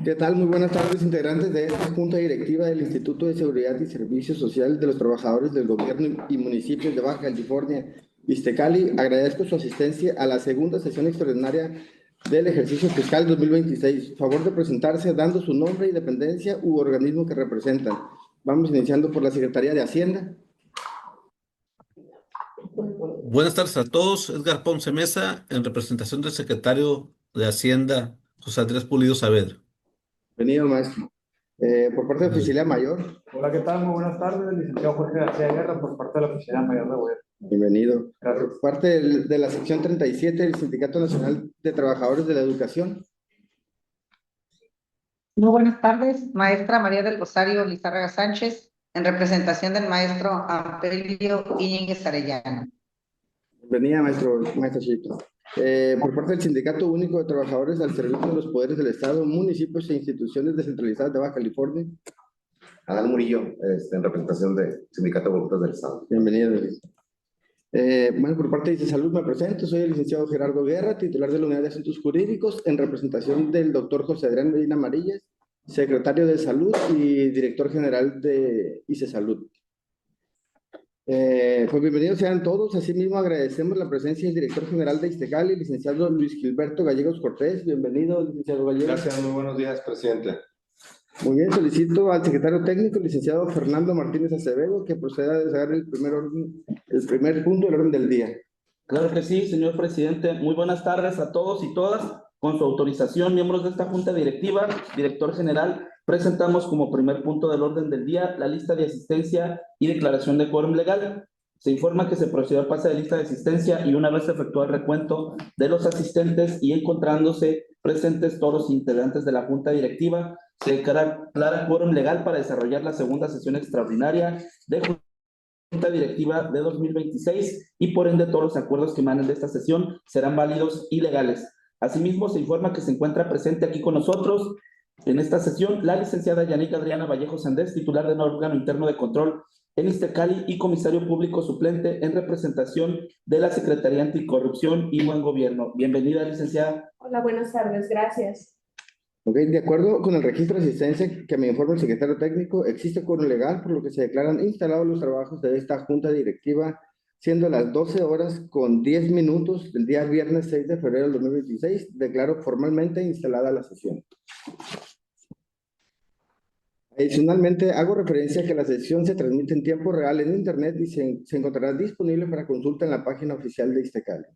¿Qué tal? Muy buenas tardes, integrantes de esta Junta Directiva del Instituto de Seguridad y Servicios Sociales de los Trabajadores del Gobierno y Municipios de Baja California, Iztecali. Agradezco su asistencia a la segunda sesión extraordinaria del ejercicio fiscal 2026. Favor de presentarse dando su nombre y dependencia u organismo que representan. Vamos iniciando por la Secretaría de Hacienda. Buenas tardes a todos. Edgar Ponce Mesa, en representación del secretario de Hacienda, José Andrés Pulido Saavedra. Bienvenido, maestro. Por parte de la Oficialía Mayor. Hola, ¿qué tal? Muy buenas tardes. Licenciado Jorge García Guerra, por parte de la Oficina Mayor de Gobierno. Bienvenido. Gracias. Por parte de la sección 37 del Sindicato Nacional de Trabajadores de la Educación. Muy buenas tardes, maestra María del Rosario Lizárraga Sánchez, en representación del maestro Ampelio Íñiguez Arellano. Bienvenida, maestro Chito. Por parte del Sindicato Único de Trabajadores al Servicio de los Poderes del Estado, municipios e instituciones descentralizadas de Baja California. Adán Murillo, en representación del Sindicato de Voluntarios del Estado. Bienvenido. Bueno, por parte de Salud me presento, soy el licenciado Gerardo Guerra, titular de la Unidad de Asuntos Jurídicos, en representación del doctor José Adrián Medina Amarillas, secretario de Salud y director general de ICE Salud. Pues bienvenidos sean todos. Asimismo, agradecemos la presencia del director general de Iztecali, licenciado Luis Gilberto Gallegos Cortés. Bienvenido, licenciado Gallegos. Gracias, muy buenos días, presidente. Muy bien, solicito al secretario técnico, licenciado Fernando Martínez Acevedo, que proceda a desarrollar el primer punto del orden del día. Claro que sí, señor presidente. Muy buenas tardes a todos y todas. Con su autorización, miembros de esta junta directiva, director general, presentamos como primer punto del orden del día la lista de asistencia y declaración de quórum legal. Se informa que se procedió al pase de lista de asistencia y una vez efectuado el recuento de los asistentes y encontrándose presentes todos los integrantes de la junta directiva, se declara quórum legal para desarrollar la segunda sesión extraordinaria de junta directiva de 2026 y por ende todos los acuerdos que emanen de esta sesión serán válidos y legales. Asimismo, se informa que se encuentra presente aquí con nosotros en esta sesión la licenciada Yanica Adriana Vallejo Sandés, titular del órgano interno de control en Iztecali y comisario público suplente en representación de la Secretaría Anticorrupción y Buen Gobierno. Bienvenida, licenciada. Hola, buenas tardes, gracias. Ok, de acuerdo con el registro de asistencia que me informa el secretario técnico, existe quórum legal, por lo que se declaran instalados los trabajos de esta junta directiva, siendo las 12 horas con 10 minutos del día viernes 6 de febrero del 2026. Declaro formalmente instalada la sesión. Adicionalmente, hago referencia a que la sesión se transmite en tiempo real en Internet y se encontrará disponible para consulta en la página oficial de Iztecali.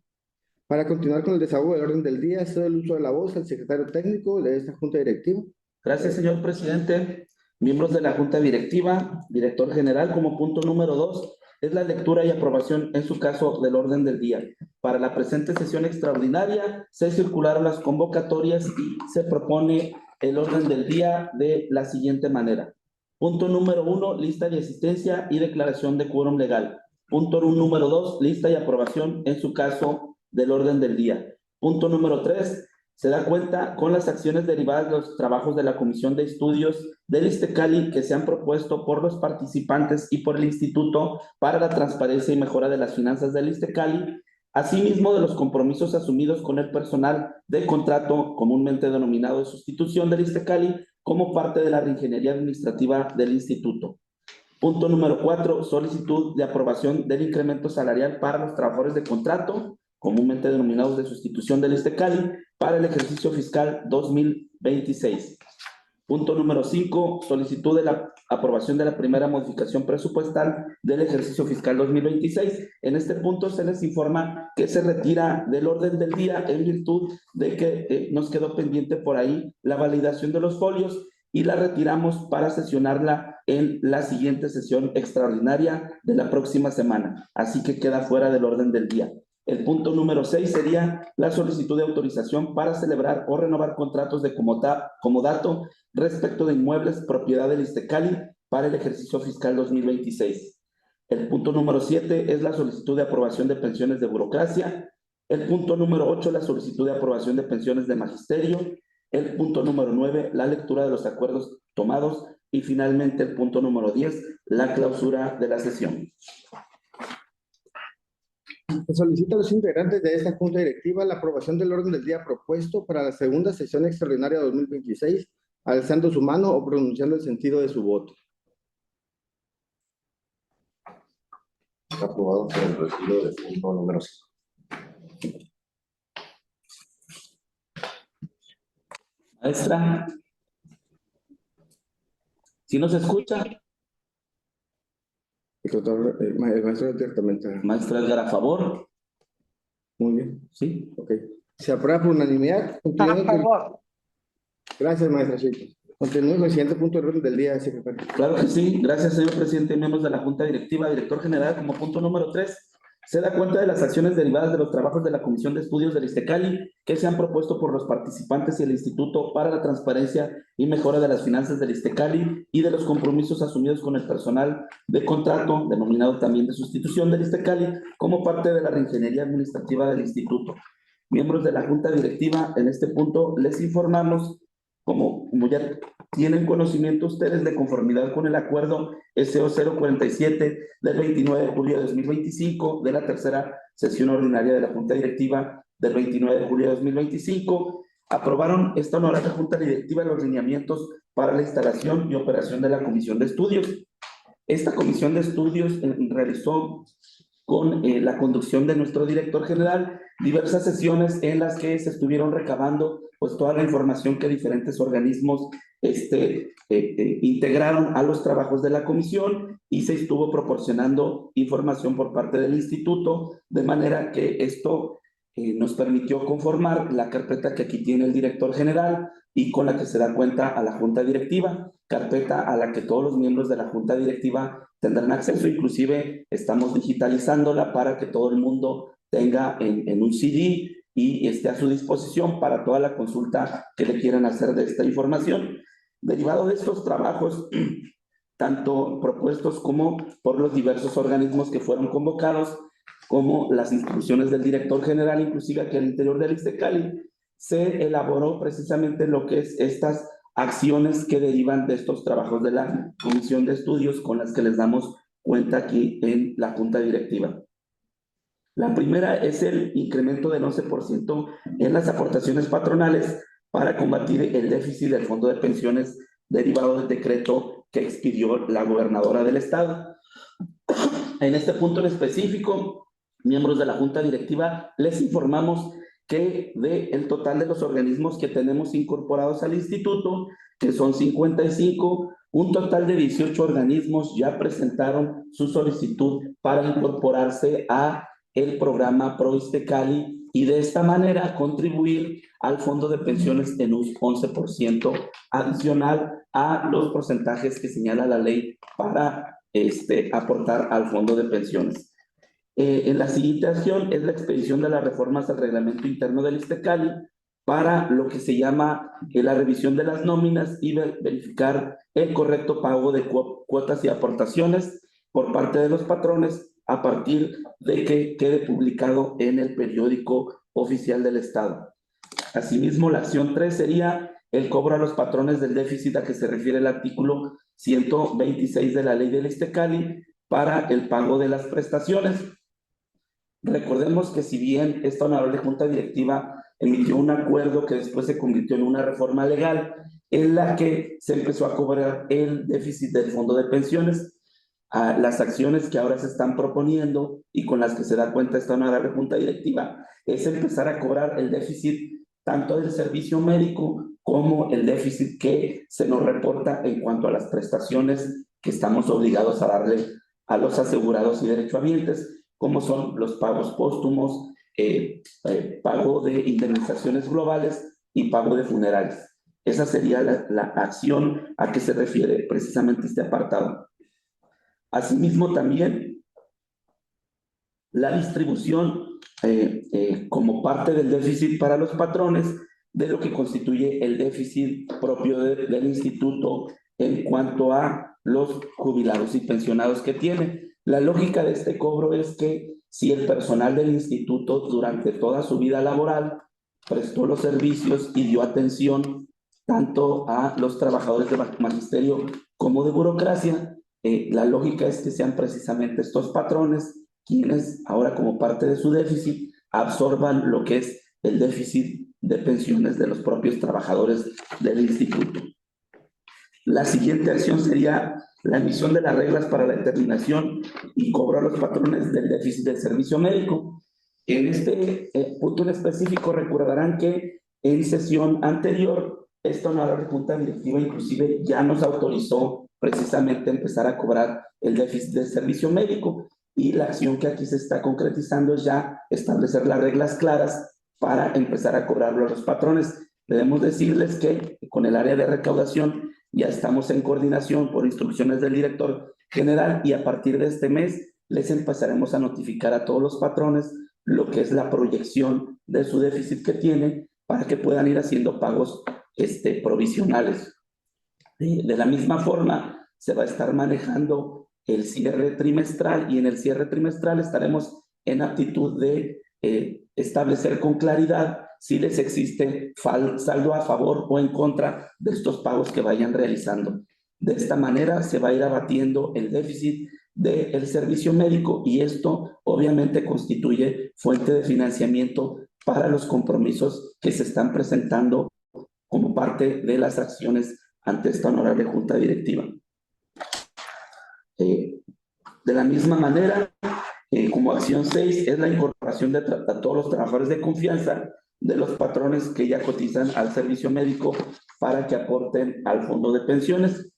Para continuar con el desahogo del orden del día, cedo el uso de la voz al secretario técnico de esta junta directiva. Gracias, señor presidente. Miembros de la junta directiva, director general, como punto número 2, es la lectura y aprobación, en su caso, del orden del día. Para la presente sesión extraordinaria, se circularon las convocatorias y se propone el orden del día de la siguiente manera. Punto número 1, lista de asistencia y declaración de quórum legal. Punto número 2, lista y aprobación, en su caso, del orden del día. Punto número 3, se da cuenta con las acciones derivadas de los trabajos de la Comisión de Estudios del Iztecali que se han propuesto por los participantes y por el Instituto para la Transparencia y Mejora de las Finanzas del Iztecali, asimismo de los compromisos asumidos con el personal de contrato comúnmente denominado de sustitución del Iztecali como parte de la reingeniería administrativa del Instituto. Punto número 4, solicitud de aprobación del incremento salarial para los trabajadores de contrato comúnmente denominados de sustitución del Iztecali, para el ejercicio fiscal 2026. Punto número 5, solicitud de la aprobación de la primera modificación presupuestal del ejercicio fiscal 2026. En este punto se les informa que se retira del orden del día en virtud de que nos quedó pendiente por ahí la validación de los folios y la retiramos para sesionarla en la siguiente sesión extraordinaria de la próxima semana. Así que queda fuera del orden del día. El punto número 6 sería la solicitud de autorización para celebrar o renovar contratos de comodato respecto de inmuebles propiedad del Iztecali para el ejercicio fiscal 2026. El punto número 7 es la solicitud de aprobación de pensiones de burocracia. El punto número 8, la solicitud de aprobación de pensiones de magisterio. El punto número 9, la lectura de los acuerdos tomados. Y finalmente el punto número 10, la clausura de la sesión. Se solicita a los integrantes de esta Junta Directiva la aprobación del orden del día propuesto para la segunda sesión extraordinaria de 2026, alzando su mano o pronunciando el sentido de su voto. Está aprobado por el retiro del punto número 5. Maestra, ¿sí nos escucha? El maestro directamente. Maestra Edgar, a favor. Muy bien. Sí. Ok. Se aprueba por unanimidad. A Continuemos con- favor. Gracias, maestra Chito. Continúe con el siguiente punto del orden del día, secretario. Claro que sí. Gracias, señor presidente y miembros de la Junta Directiva, director general. Como punto número 3, se da cuenta de las acciones derivadas de los trabajos de la Comisión de Estudios del ISTECALI que se han propuesto por los participantes y el Instituto para la Transparencia y Mejora de las Finanzas del ISTECALI y de los compromisos asumidos con el personal de contrato, denominado también de sustitución del ISTECALI, como parte de la reingeniería administrativa del Instituto. Miembros de la Junta Directiva, en este punto les informamos, como ya tienen conocimiento ustedes, de conformidad con el acuerdo SO 047 del 29 de julio de 2025 de la tercera sesión ordinaria de la Junta Directiva del 29 de julio de 2025, aprobaron esta honorable Junta Directiva los lineamientos para la instalación y operación de la Comisión de Estudios. Esta Comisión de Estudios realizó con la conducción de nuestro director general diversas sesiones en las que se estuvieron recabando pues toda la información que diferentes organismos integraron a los trabajos de la comisión, y se estuvo proporcionando información por parte del instituto, de manera que esto nos permitió conformar la carpeta que aquí tiene el director general y con la que se da cuenta a la Junta Directiva, carpeta a la que todos los miembros de la Junta Directiva tendrán acceso. Inclusive estamos digitalizándola para que todo el mundo tenga en un CD y esté a su disposición para toda la consulta que le quieran hacer de esta información. Derivado de estos trabajos, tanto propuestos como por los diversos organismos que fueron convocados, como las instrucciones del director general, inclusive aquí al interior del ISTECALI, se elaboró precisamente lo que es estas acciones que derivan de estos trabajos de la Comisión de Estudios, con las que les damos cuenta aquí en la Junta Directiva. La primera es el incremento del 11% en las aportaciones patronales para combatir el déficit del Fondo de Pensiones derivado del decreto que expidió la gobernadora del estado. En este punto en específico, miembros de la Junta Directiva, les informamos que del total de los organismos que tenemos incorporados al instituto, que son 55, un total de 18 organismos ya presentaron su solicitud para incorporarse a el programa Pro ISTECALI y de esta manera contribuir al fondo de pensiones en un 11% adicional a los porcentajes que señala la ley para aportar al fondo de pensiones. En la siguiente acción es la expedición de las reformas al reglamento interno del ISTECALI para lo que se llama la revisión de las nóminas y verificar el correcto pago de cuotas y aportaciones por parte de los patrones a partir de que quede publicado en el periódico oficial del Estado. Asimismo, la acción 3 sería el cobro a los patrones del déficit a que se refiere el artículo 126 de la ley del ISTECALI para el pago de las prestaciones. Recordemos que si bien esta honorable Junta Directiva emitió un acuerdo que después se convirtió en una reforma legal en la que se empezó a cobrar el déficit del fondo de pensiones, las acciones que ahora se están proponiendo y con las que se da cuenta esta honorable Junta Directiva es empezar a cobrar el déficit tanto del servicio médico como el déficit que se nos reporta en cuanto a las prestaciones que estamos obligados a darle a los asegurados y derechohabientes, como son los pagos póstumos, pago de indemnizaciones globales y pago de funerales. Esa sería la acción a que se refiere precisamente este apartado. Asimismo, también la distribución como parte del déficit para los patrones de lo que constituye el déficit propio del instituto en cuanto a los jubilados y pensionados que tiene. La lógica de este cobro es que si el personal del instituto durante toda su vida laboral prestó los servicios y dio atención tanto a los trabajadores de magisterio como de burocracia, la lógica es que sean precisamente estos patrones quienes ahora como parte de su déficit absorban lo que es el déficit de pensiones de los propios trabajadores del instituto. La siguiente acción sería la emisión de las reglas para la determinación y cobro a los patrones del déficit del servicio médico. En este punto en específico recordarán que en sesión anterior esta honorable junta directiva inclusive ya nos autorizó precisamente empezar a cobrar el déficit del servicio médico, y la acción que aquí se está concretizando es ya establecer las reglas claras para empezar a cobrarlo a los patrones. Debemos decirles que con el área de recaudación ya estamos en coordinación por instrucciones del director general, y a partir de este mes les empezaremos a notificar a todos los patrones lo que es la proyección de su déficit que tiene para que puedan ir haciendo pagos provisionales. De la misma forma, se va a estar manejando el cierre trimestral, y en el cierre trimestral estaremos en aptitud de establecer con claridad si les existe saldo a favor o en contra de estos pagos que vayan realizando. De esta manera se va a ir abatiendo el déficit del servicio médico, y esto obviamente constituye fuente de financiamiento para los compromisos que se están presentando como parte de las acciones ante esta honorable junta directiva. De la misma manera, como acción 6 es la incorporación de a todos los trabajadores de confianza de los patrones que ya cotizan al servicio médico para que aporten al fondo de pensiones.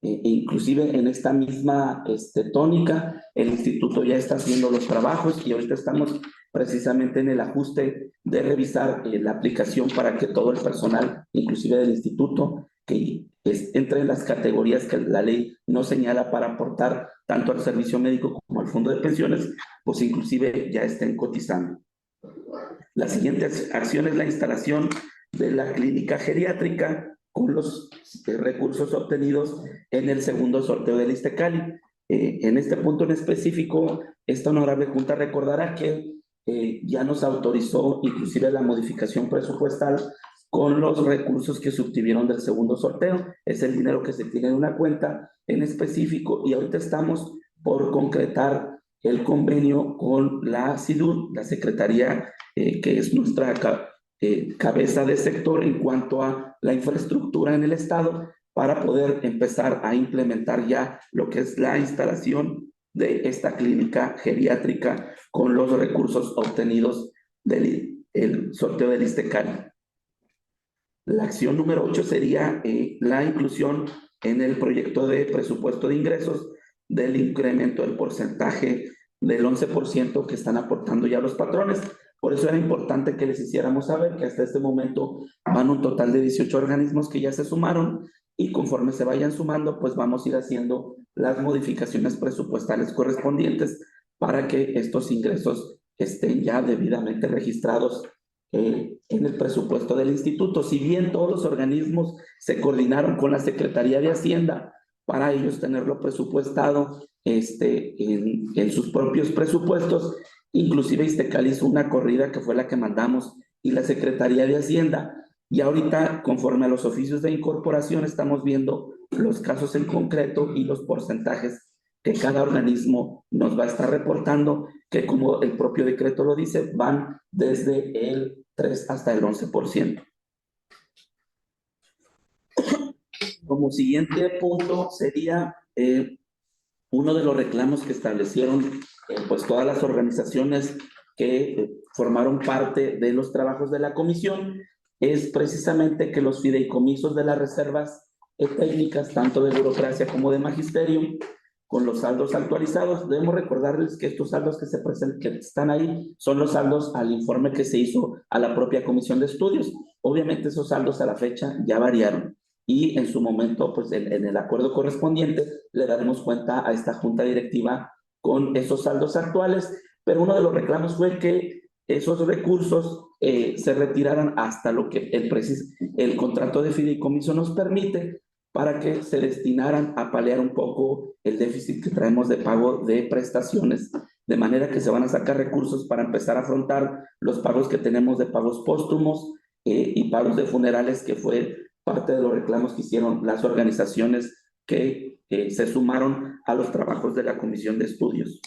Inclusive en esta misma tónica, el instituto ya está haciendo los trabajos, y ahorita estamos precisamente en el ajuste de revisar la aplicación para que todo el personal, inclusive del instituto, que entre en las categorías que la ley nos señala para aportar tanto al servicio médico como al fondo de pensiones, pues inclusive ya estén cotizando. La siguiente acción es la instalación de la clínica geriátrica con los recursos obtenidos en el segundo sorteo del ISSSTECALI. En este punto en específico, esta honorable junta recordará que ya nos autorizó inclusive la modificación presupuestal con los recursos que se obtuvieron del segundo sorteo. Es el dinero que se tiene en una cuenta en específico, y ahorita estamos por concretar el convenio con la SIDUR, la Secretaría que es nuestra cabeza de sector en cuanto a la infraestructura en el estado, para poder empezar a implementar ya lo que es la instalación de esta clínica geriátrica con los recursos obtenidos del sorteo del ISSSTECALI. La acción número 8 sería la inclusión en el proyecto de presupuesto de ingresos del incremento del porcentaje del 11% que están aportando ya los patrones. Por eso era importante que les hiciéramos saber que hasta este momento van un total de 18 organismos que ya se sumaron, y conforme se vayan sumando, pues vamos a ir haciendo las modificaciones presupuestales correspondientes para que estos ingresos estén ya debidamente registrados en el presupuesto del instituto. Si bien todos los organismos se coordinaron con la Secretaría de Hacienda para ellos tenerlo presupuestado en sus propios presupuestos, inclusive ISSSTECALI hizo una corrida que fue la que mandamos, y la Secretaría de Hacienda, y ahorita conforme a los oficios de incorporación estamos viendo los casos en concreto y los porcentajes que cada organismo nos va a estar reportando, que como el propio decreto lo dice, van desde el 3 hasta el 11%. Como siguiente punto sería uno de los reclamos que establecieron pues todas las organizaciones que formaron parte de los trabajos de la comisión, es precisamente que los fideicomisos de las reservas técnicas, tanto de burocracia como de magisterio, con los saldos actualizados, debemos recordarles que estos saldos que se presentan, que están ahí, son los saldos al informe que se hizo a la propia comisión de estudios. Obviamente esos saldos a la fecha ya variaron, y en su momento, pues en el acuerdo correspondiente, le daremos cuenta a esta junta directiva con esos saldos actuales, pero uno de los reclamos fue que esos recursos se retiraran hasta lo que el contrato de fideicomiso nos permite, para que se destinaran a paliar un poco el déficit que traemos de pago de prestaciones, de manera que se van a sacar recursos para empezar a afrontar los pagos que tenemos de pagos póstumos y pagos de funerales, que fue parte de los reclamos que hicieron las organizaciones que se sumaron a los trabajos de la comisión de estudios.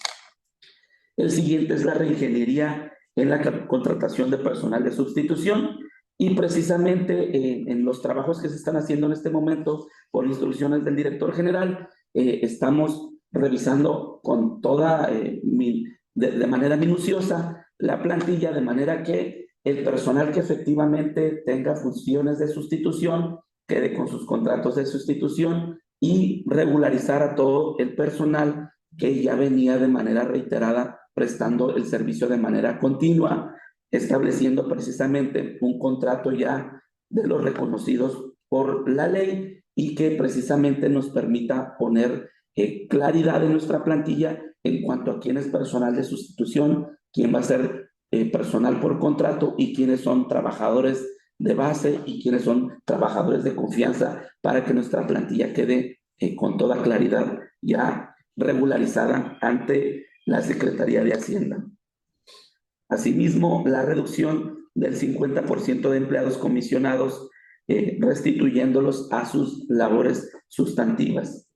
El siguiente es la reingeniería en la contratación de personal de sustitución. Y precisamente en los trabajos que se están haciendo en este momento, por instrucciones del director general, estamos revisando con toda, de manera minuciosa la plantilla, de manera que el personal que efectivamente tenga funciones de sustitución quede con sus contratos de sustitución y regularizar a todo el personal que ya venía de manera reiterada prestando el servicio de manera continua, estableciendo precisamente un contrato ya de los reconocidos por la ley y que precisamente nos permita poner claridad en nuestra plantilla en cuanto a quién es personal de sustitución, quién va a ser personal por contrato y quiénes son trabajadores de base y quiénes son trabajadores de confianza, para que nuestra plantilla quede con toda claridad ya regularizada ante la Secretaría de Hacienda. Asimismo, la reducción del 50% de empleados comisionados, restituyéndolos a sus labores sustantivas.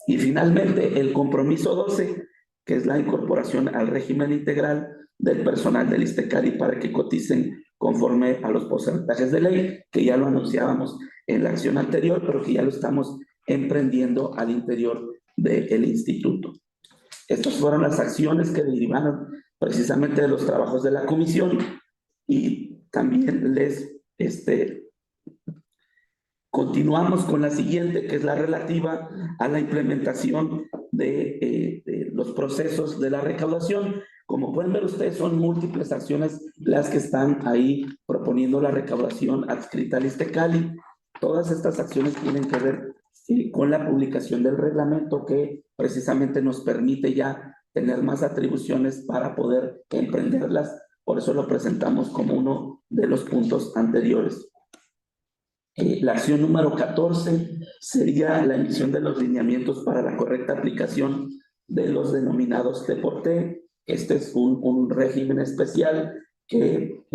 Y finalmente, el compromiso 12, que es la incorporación al régimen integral del personal del ISTECALI para que coticen conforme a los porcentajes de ley, que ya lo anunciábamos en la acción anterior, pero que ya lo estamos emprendiendo al interior del instituto. Estas fueron las acciones que derivaron precisamente de los trabajos de la comisión, y también continuamos con la siguiente, que es la relativa a la implementación de los procesos de la recaudación. Como pueden ver ustedes, son múltiples acciones las que están ahí proponiendo la recaudación adscrita al ISTECALI. Todas estas acciones tienen que ver con la publicación del reglamento, que precisamente nos permite ya tener más atribuciones para poder emprenderlas. Por eso lo presentamos como uno de los puntos anteriores. La acción número 14 sería la emisión de los lineamientos para la correcta aplicación de los denominados T-por-T. Este es un régimen especial que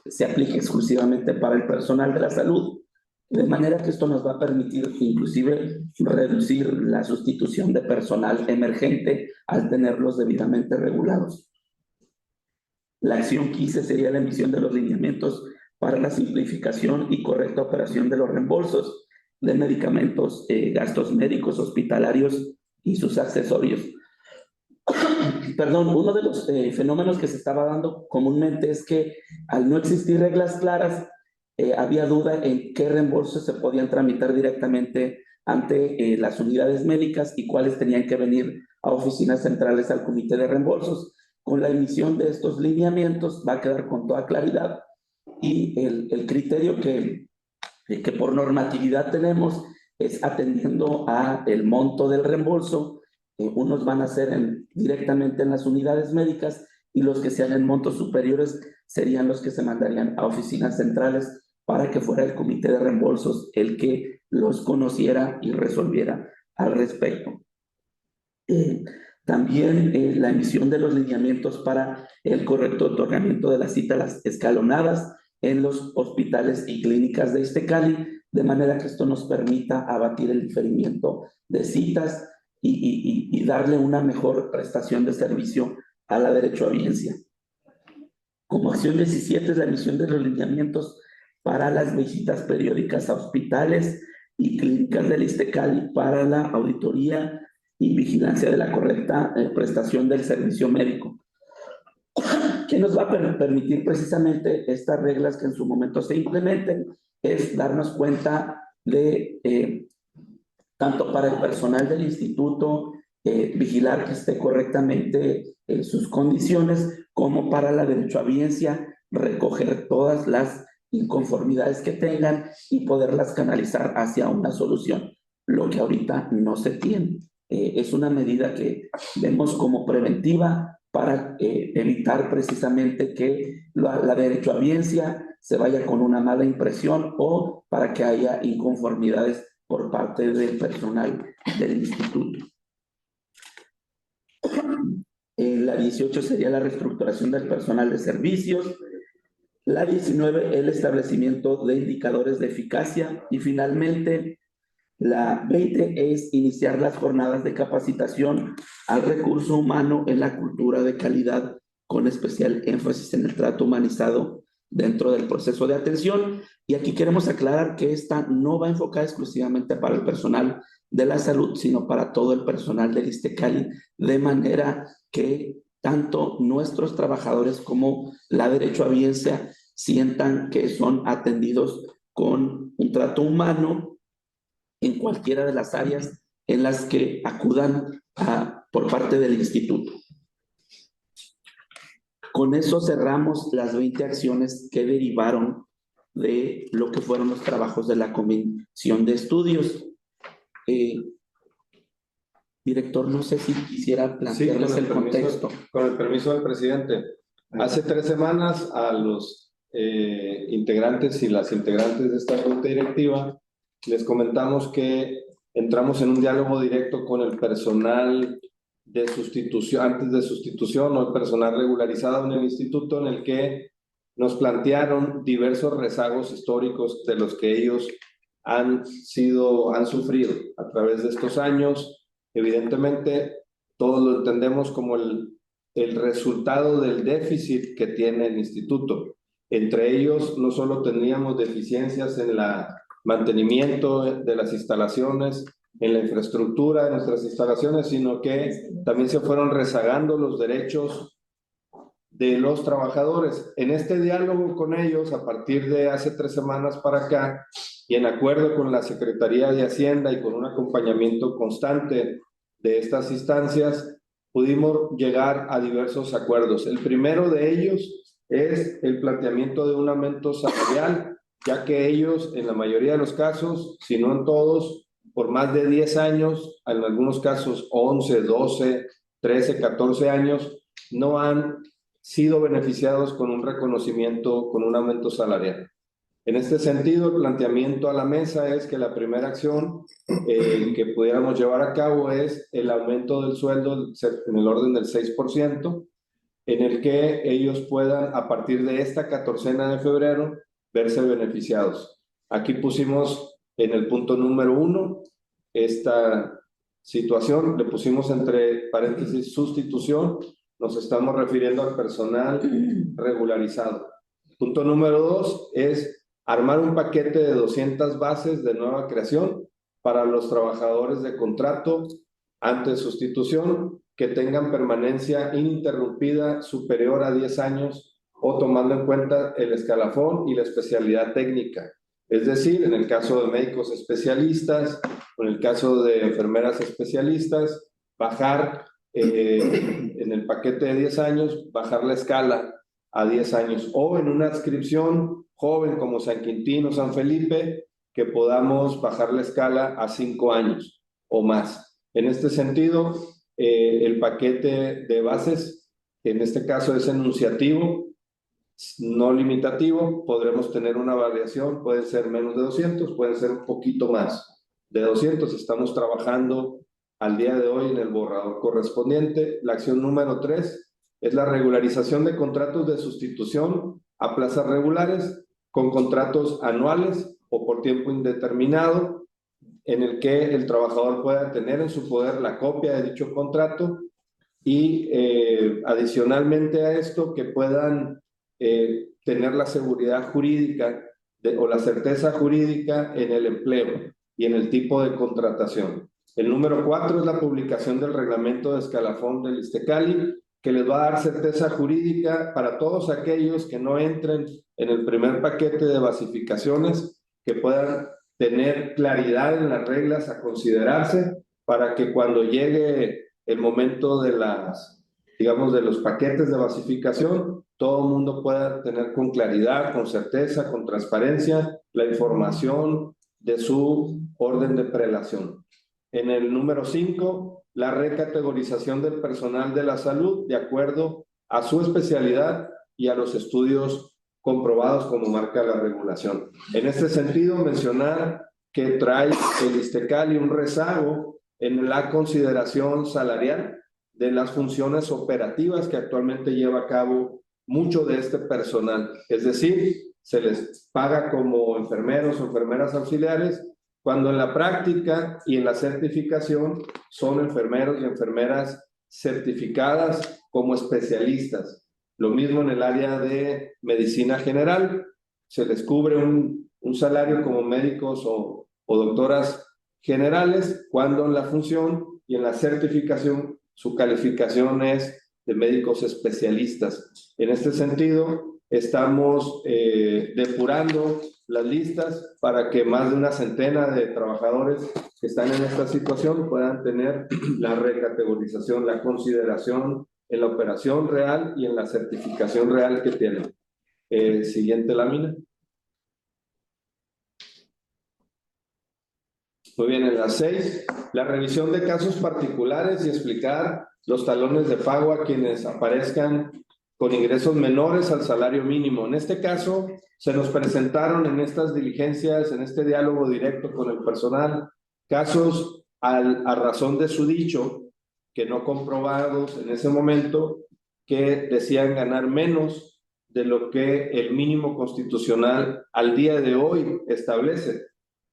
se aplica exclusivamente para el personal de la salud, de manera que esto nos va a permitir inclusive reducir la sustitución de personal emergente al tenerlos debidamente regulados. La acción 15 sería la emisión de los lineamientos para la simplificación y correcta operación de los reembolsos de medicamentos, gastos médicos, hospitalarios y sus accesorios. Perdón, uno de los fenómenos que se estaba dando comúnmente es que al no existir reglas claras, había duda en qué reembolsos se podían tramitar directamente ante las unidades médicas y cuáles tenían que venir a oficinas centrales al comité de reembolsos. Con la emisión de estos lineamientos va a quedar con toda claridad, y el criterio que por normatividad tenemos es atendiendo a el monto del reembolso. Unos van a ser directamente en las unidades médicas, y los que sean en montos superiores serían los que se mandarían a oficinas centrales para que fuera el comité de reembolsos el que los conociera y resolviera al respecto. También la emisión de los lineamientos para el correcto otorgamiento de las citas escalonadas en los hospitales y clínicas de ISTECALI, de manera que esto nos permita abatir el diferimiento de citas y darle una mejor prestación de servicio a la derechohabiencia. Como acción 17 es la emisión de los lineamientos para las visitas periódicas a hospitales y clínicas del ISTECALI para la auditoría y vigilancia de la correcta prestación del servicio médico, que nos va a permitir precisamente estas reglas que en su momento se implementen, es darnos cuenta de, tanto para el personal del instituto, vigilar que esté correctamente en sus condiciones, como para la derechohabiencia, recoger todas las inconformidades que tengan y poderlas canalizar hacia una solución, lo que ahorita no se tiene. Es una medida que vemos como preventiva para evitar precisamente que la derechohabiencia se vaya con una mala impresión, o para que haya inconformidades por parte del personal del instituto. La 18 sería la reestructuración del personal de servicios. La 19, el establecimiento de indicadores de eficacia. Y finalmente, la 20 es iniciar las jornadas de capacitación al recurso humano en la cultura de calidad con especial énfasis en el trato humanizado dentro del proceso de atención. Y aquí queremos aclarar que esta no va enfocada exclusivamente para el personal de la salud, sino para todo el personal del ISSSTECALI, de manera que tanto nuestros trabajadores como la derechohabiencia sientan que son atendidos con un trato humano en cualquiera de las áreas en las que acudan por parte del instituto. Con eso cerramos las 20 acciones que derivaron de lo que fueron los trabajos de la Comisión de Estudios. Director, no sé si quisiera plantearles el contexto. Con el permiso del presidente. Hace 3 semanas a los integrantes y las integrantes de esta junta directiva les comentamos que entramos en un diálogo directo con el personal de sustitución, antes de sustitución, o el personal regularizado en el instituto, en el que nos plantearon diversos rezagos históricos de los que ellos han sufrido a través de estos años. Evidentemente, todos lo entendemos como el resultado del déficit que tiene el instituto. Entre ellos, no solo teníamos deficiencias en el mantenimiento de las instalaciones, en la infraestructura de nuestras instalaciones, sino que también se fueron rezagando los derechos de los trabajadores. En este diálogo con ellos, a partir de hace 3 semanas para acá, y en acuerdo con la Secretaría de Hacienda y con un acompañamiento constante de estas instancias, pudimos llegar a diversos acuerdos. El primero de ellos es el planteamiento de un aumento salarial, ya que ellos, en la mayoría de los casos, si no en todos, por más de 10 años, en algunos casos 11, 12, 13, 14 años, no han sido beneficiados con un reconocimiento, con un aumento salarial. En este sentido, el planteamiento a la mesa es que la primera acción que pudiéramos llevar a cabo es el aumento del sueldo en el orden del 6%, en el que ellos puedan, a partir de esta 14ª de febrero, verse beneficiados. Aquí pusimos en el punto número 1 esta situación, le pusimos entre paréntesis sustitución, nos estamos refiriendo al personal regularizado. Punto número 2 es armar un paquete de 200 bases de nueva creación para los trabajadores de contrato ante sustitución que tengan permanencia ininterrumpida superior a 10 años o tomando en cuenta el escalafón y la especialidad técnica. Es decir, en el caso de médicos especialistas, o en el caso de enfermeras especialistas, bajar en el paquete de 10 años, bajar la escala a 10 años, o en una adscripción joven como San Quintín o San Felipe, que podamos bajar la escala a 5 años o más. En este sentido, el paquete de bases, en este caso es enunciativo, no limitativo, podremos tener una variación, puede ser menos de 200, puede ser un poquito más de 200. Estamos trabajando al día de hoy en el borrador correspondiente. La acción número 3 es la regularización de contratos de sustitución a plazas regulares con contratos anuales o por tiempo indeterminado, en el que el trabajador pueda tener en su poder la copia de dicho contrato y adicionalmente a esto que puedan tener la seguridad jurídica o la certeza jurídica en el empleo y en el tipo de contratación. El número 4 es la publicación del reglamento de escalafón del ISSSTECALI, que les va a dar certeza jurídica para todos aquellos que no entren en el primer paquete de basificaciones, que puedan tener claridad en las reglas a considerarse para que cuando llegue el momento de de los paquetes de basificación, todo el mundo pueda tener con claridad, con certeza, con transparencia, la información de su orden de prelación. En el número 5, la recategorización del personal de la salud de acuerdo a su especialidad y a los estudios comprobados como marca la regulación. En este sentido, mencionar que trae el ISSSTECALI un rezago en la consideración salarial de las funciones operativas que actualmente lleva a cabo mucho de este personal. Es decir, se les paga como enfermeros o enfermeras auxiliares, cuando en la práctica y en la certificación son enfermeros y enfermeras certificadas como especialistas. Lo mismo en el área de medicina general, se les cubre un salario como médicos o doctoras generales, cuando en la función y en la certificación su calificación es de médicos especialistas. En este sentido, estamos depurando las listas para que más de una centena de trabajadores que están en esta situación puedan tener la recategorización, la consideración en la operación real y en la certificación real que tienen. Siguiente lámina. Muy bien, en la 6, la revisión de casos particulares y explicar los talones de pago a quienes aparezcan con ingresos menores al salario mínimo. En este caso, se nos presentaron en estas diligencias, en este diálogo directo con el personal, casos a razón de su dicho, que no comprobados en ese momento, que decían ganar menos de lo que el mínimo constitucional al día de hoy establece.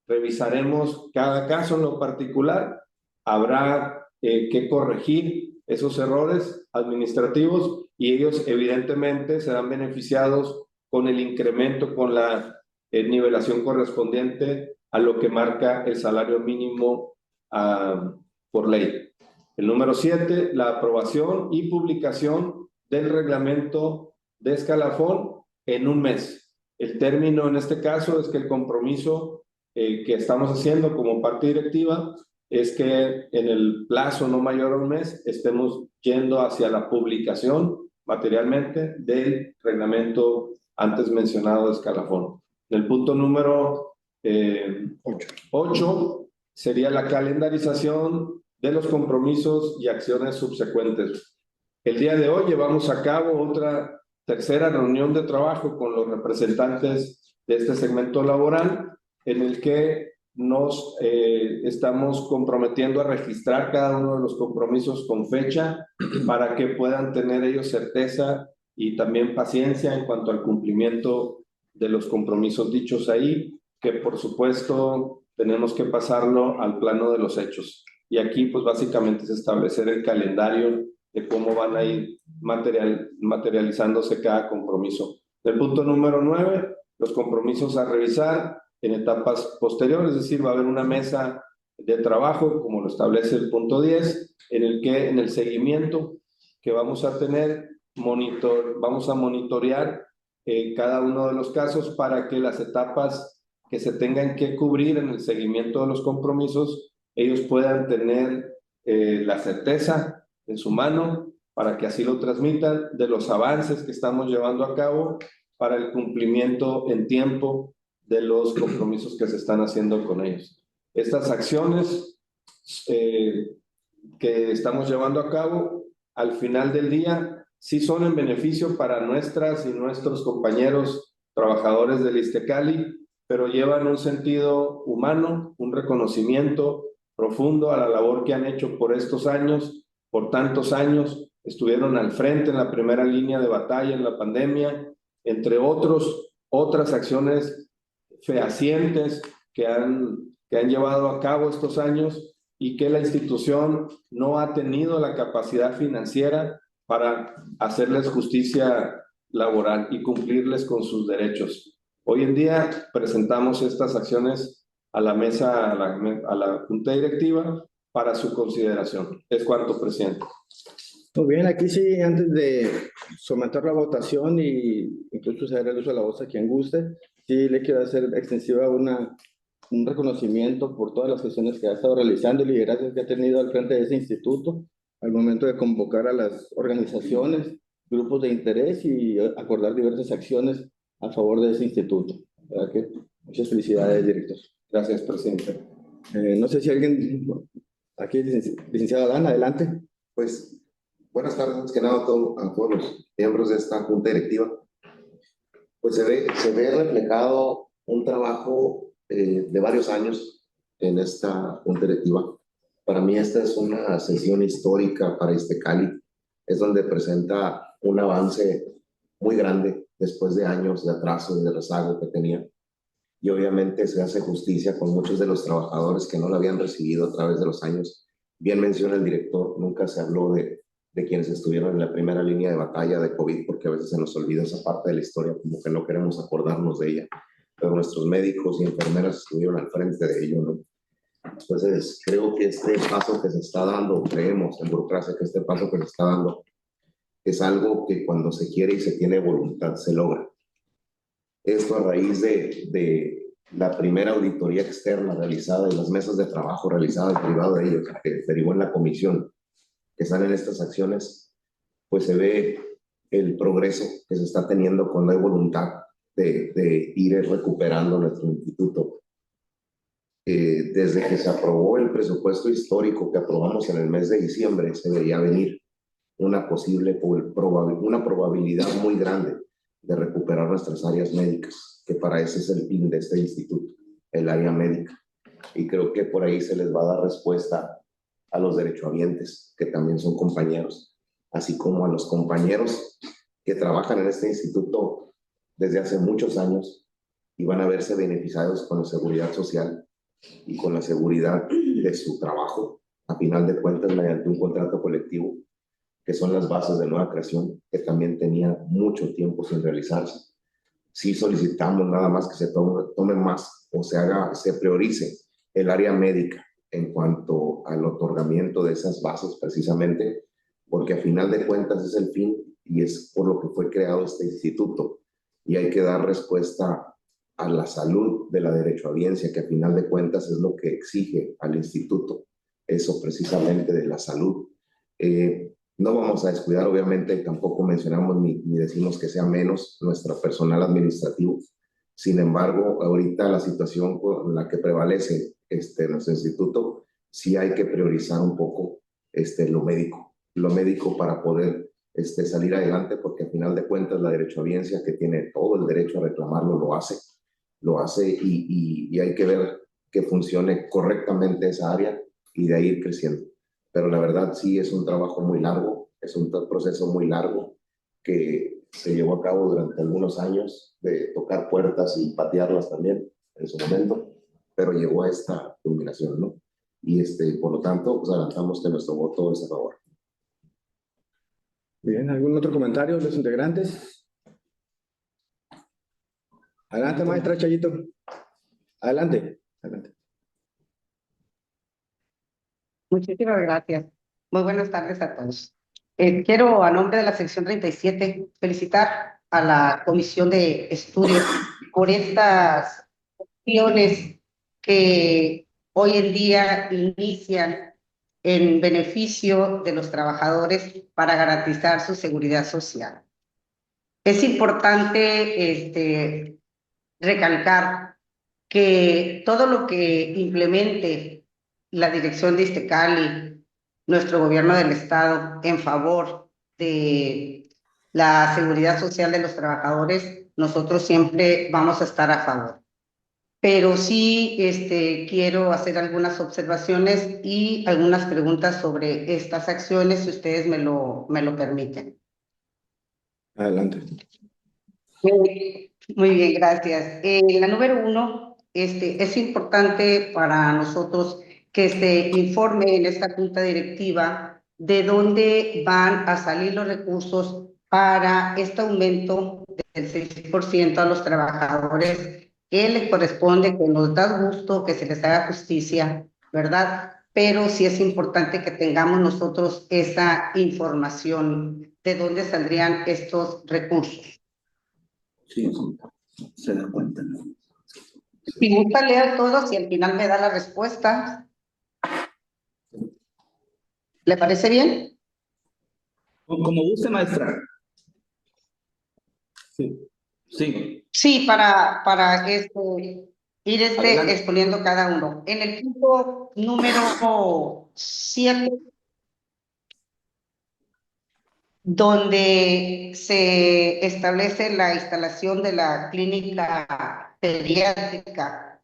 Revisaremos cada caso en lo particular. Habrá que corregir esos errores administrativos y ellos evidentemente serán beneficiados con el incremento, con la nivelación correspondiente a lo que marca el salario mínimo por ley. El número 7, la aprobación y publicación del reglamento de escalafón en un mes. El término en este caso es que el compromiso que estamos haciendo como parte directiva es que en el plazo no mayor a un mes estemos yendo hacia la publicación materialmente del reglamento antes mencionado de escalafón. El punto número 8 sería la calendarización de los compromisos y acciones subsecuentes. El día de hoy llevamos a cabo otra tercera reunión de trabajo con los representantes de este segmento laboral, en el que nos estamos comprometiendo a registrar cada uno de los compromisos con fecha para que puedan tener ellos certeza y también paciencia en cuanto al cumplimiento de los compromisos dichos ahí, que por supuesto tenemos que pasarlo al plano de los hechos. Y aquí pues básicamente es establecer el calendario de cómo van a ir materializándose cada compromiso. El punto número 9, los compromisos a revisar en etapas posteriores, es decir, va a haber una mesa de trabajo, como lo establece el punto 10, en el que en el seguimiento que vamos a tener, vamos a monitorear cada uno de los casos para que las etapas que se tengan que cubrir en el seguimiento de los compromisos, ellos puedan tener la certeza en su mano para que así lo transmitan de los avances que estamos llevando a cabo para el cumplimiento en tiempo de los compromisos que se están haciendo con ellos. Estas acciones que estamos llevando a cabo, al final del día, sí son en beneficio para nuestras y nuestros compañeros trabajadores del ISTECALI, pero llevan un sentido humano, un reconocimiento profundo a la labor que han hecho por estos años, por tantos años, estuvieron al frente en la primera línea de batalla en la pandemia, entre otras acciones fehacientes que han llevado a cabo estos años y que la institución no ha tenido la capacidad financiera para hacerles justicia laboral y cumplirles con sus derechos. Hoy en día presentamos estas acciones a la mesa, a la Junta Directiva para su consideración. Es cuanto, presidente. Muy bien, aquí sí, antes de someter la votación y incluso ceder el uso de la voz a quien guste, sí le quiero hacer extensiva un reconocimiento por todas las gestiones que ha estado realizando y liderazgos que ha tenido al frente de ese instituto al momento de convocar a las organizaciones, grupos de interés y acordar diversas acciones a favor de ese instituto. ¿Verdad que? Muchas felicidades, director. Gracias, presidente. No sé si alguien, aquí, licenciado Adán, adelante. Pues, buenas tardes, antes que nada a todos los miembros de esta junta directiva. Pues se ve reflejado un trabajo de varios años en esta junta directiva. Para mí esta es una sesión histórica para ISTECALI. Es donde presenta un avance muy grande después de años de atraso y de rezago que tenía. Y obviamente se hace justicia con muchos de los trabajadores que no la habían recibido a través de los años. Bien menciona el director, nunca se habló de de quienes estuvieron en la primera línea de batalla de COVID, porque a veces se nos olvida esa parte de la historia, como que no queremos acordarnos de ella, pero nuestros médicos y enfermeras estuvieron al frente de ello, ¿no? Entonces, creo que este paso que se está dando, creemos en Burocracia que este paso que se está dando es algo que cuando se quiere y se tiene voluntad se logra. Esto a raíz de la primera auditoría externa realizada y las mesas de trabajo realizadas derivado de ellos, que derivó en la comisión que salen estas acciones, pues se ve el progreso que se está teniendo cuando hay voluntad de ir recuperando nuestro instituto. Desde que se aprobó el presupuesto histórico que aprobamos en el mes de diciembre, se veía venir una probabilidad muy grande de recuperar nuestras áreas médicas, que para ese es el fin de este instituto, el área médica. Y creo que por ahí se les va a dar respuesta a los derechohabientes, que también son compañeros, así como a los compañeros que trabajan en este instituto desde hace muchos años y van a verse beneficiados con la seguridad social y con la seguridad de su trabajo, a final de cuentas, mediante un contrato colectivo, que son las bases de nueva creación, que también tenía mucho tiempo sin realizarse. Sí solicitamos nada más que se tome más o se priorice el área médica en cuanto al otorgamiento de esas bases precisamente, porque a final de cuentas es el fin y es por lo que fue creado este instituto. Y hay que dar respuesta a la salud de la derechohabiencia, que a final de cuentas es lo que exige al instituto, eso precisamente de la salud. No vamos a descuidar, obviamente, tampoco mencionamos ni decimos que sea menos nuestro personal administrativo. Sin embargo, ahorita la situación con la que prevalece nuestro instituto, sí hay que priorizar un poco lo médico para poder salir adelante, porque al final de cuentas la derechohabiencia, que tiene todo el derecho a reclamarlo, lo hace y hay que ver que funcione correctamente esa área y de ahí ir creciendo. Pero la verdad sí es un trabajo muy largo, es un proceso muy largo que se llevó a cabo durante algunos años, de tocar puertas y patearlas también en su momento, pero llegó a esta culminación, ¿no? Y por lo tanto, pues adelantamos que nuestro voto es a favor. Bien, ¿algún otro comentario de los integrantes? Adelante, maestra Chayito. Adelante. Muchísimas gracias. Muy buenas tardes a todos. Quiero, a nombre de la sección 37, felicitar a la Comisión de Estudios por estas acciones que hoy en día inician en beneficio de los trabajadores para garantizar su seguridad social. Es importante recalcar que todo lo que implemente la dirección de Iztecali, nuestro gobierno del estado, en favor de la seguridad social de los trabajadores, nosotros siempre vamos a estar a favor. Pero sí quiero hacer algunas observaciones y algunas preguntas sobre estas acciones, si ustedes me lo permiten. Adelante. Muy bien, gracias. La número 1, es importante para nosotros que se informe en esta junta directiva de dónde van a salir los recursos para este aumento del 6% a los trabajadores que les corresponde, que nos da gusto, que se les haga justicia, ¿verdad? Pero sí es importante que tengamos nosotros esa información de dónde saldrían estos recursos. Sí, se da cuenta, ¿no? Si gusta leer todos y al final me da la respuesta. ¿Le parece bien? Como guste, maestra. Sí. Sí, para ir Adelante. exponiendo cada uno. En el punto número 7, donde se establece la instalación de la clínica pediátrica,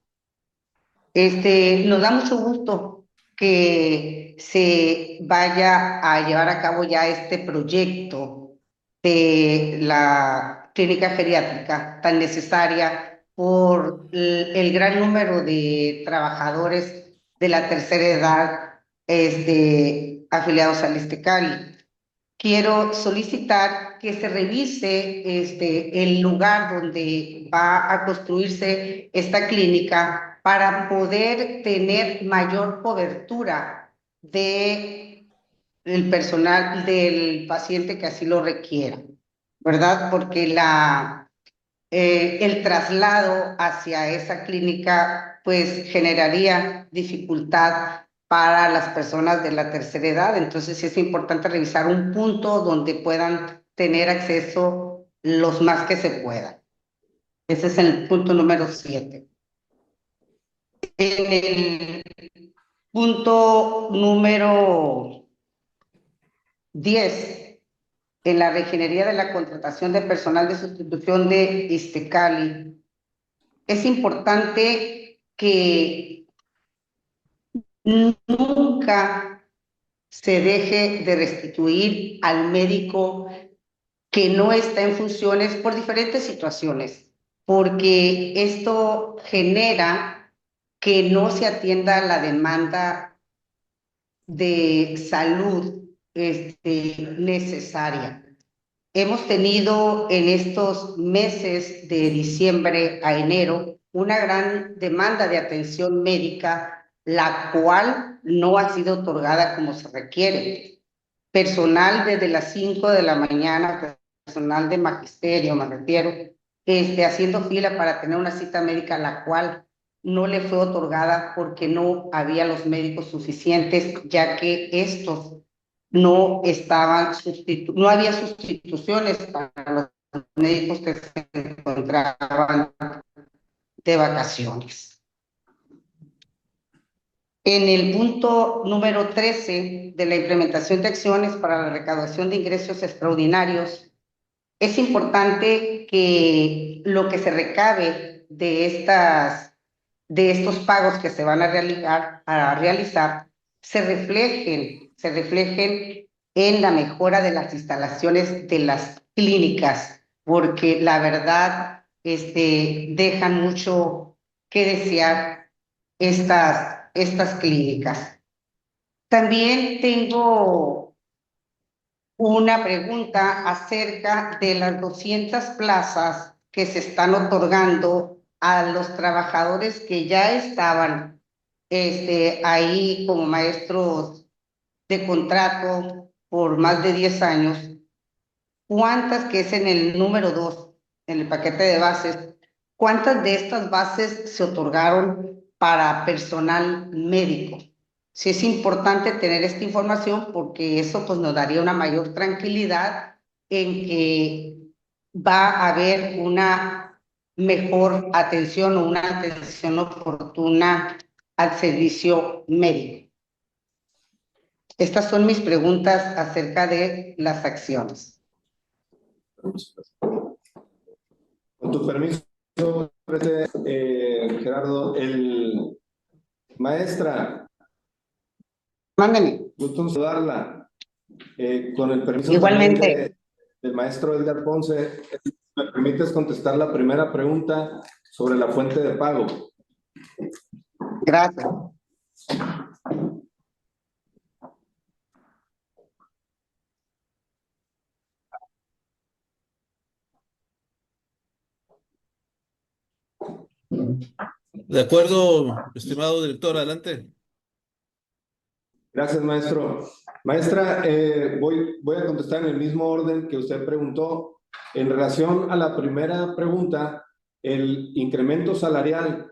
nos da mucho gusto que se vaya a llevar a cabo ya este proyecto de la clínica geriátrica tan necesaria por el gran número de trabajadores de la tercera edad afiliados al Iztecali. quiero solicitar que se revise el lugar donde va a construirse esta clínica para poder tener mayor cobertura de el personal del paciente que así lo requiera, ¿verdad? Porque el traslado hacia esa clínica pues generaría dificultad para las personas de la tercera edad. Entonces sí es importante revisar un punto donde puedan tener acceso los más que se pueda. Ese es el punto número 7. En el punto número 10, en la regenería de la contratación de personal de sustitución de Iztecali, es importante que nunca se deje de restituir al médico que no está en funciones por diferentes situaciones, porque esto genera que no se atienda la demanda de salud necesaria. Hemos tenido en estos meses de diciembre a enero una gran demanda de atención médica, la cual no ha sido otorgada como se requiere. Personal desde las 5 de la mañana, personal de magisterio, me refiero, haciendo fila para tener una cita médica, la cual no le fue otorgada porque no había los médicos suficientes, ya que estos no estaban no había sustituciones para los médicos que se encontraban de vacaciones. En el punto número 13 de la implementación de acciones para la recaudación de ingresos extraordinarios, es importante que lo que se recabe de estos pagos que se van a realizar se reflejen en la mejora de las instalaciones de las clínicas, porque la verdad dejan mucho que desear estas clínicas. También tengo una pregunta acerca de las 200 plazas que se están otorgando a los trabajadores que ya estaban ahí como maestros de contrato por más de 10 años. ¿Cuántas, que es en el número 2, en el paquete de bases, cuántas de estas bases se otorgaron para personal médico? Sí es importante tener esta información porque eso pues nos daría una mayor tranquilidad en que va a haber una mejor atención o una atención oportuna al servicio médico. Estas son mis preguntas acerca de las acciones. Con tu permiso, Gerardo, maestra. Mándeme. Gusto en saludarla. Con el permiso igualmente del maestro Edgar Ponce, ¿me permites contestar la primera pregunta sobre la fuente de pago? Gracias. De acuerdo, estimado director, adelante. Gracias, maestro. Maestra, voy a contestar en el mismo orden que usted preguntó. En relación a la primera pregunta, el incremento salarial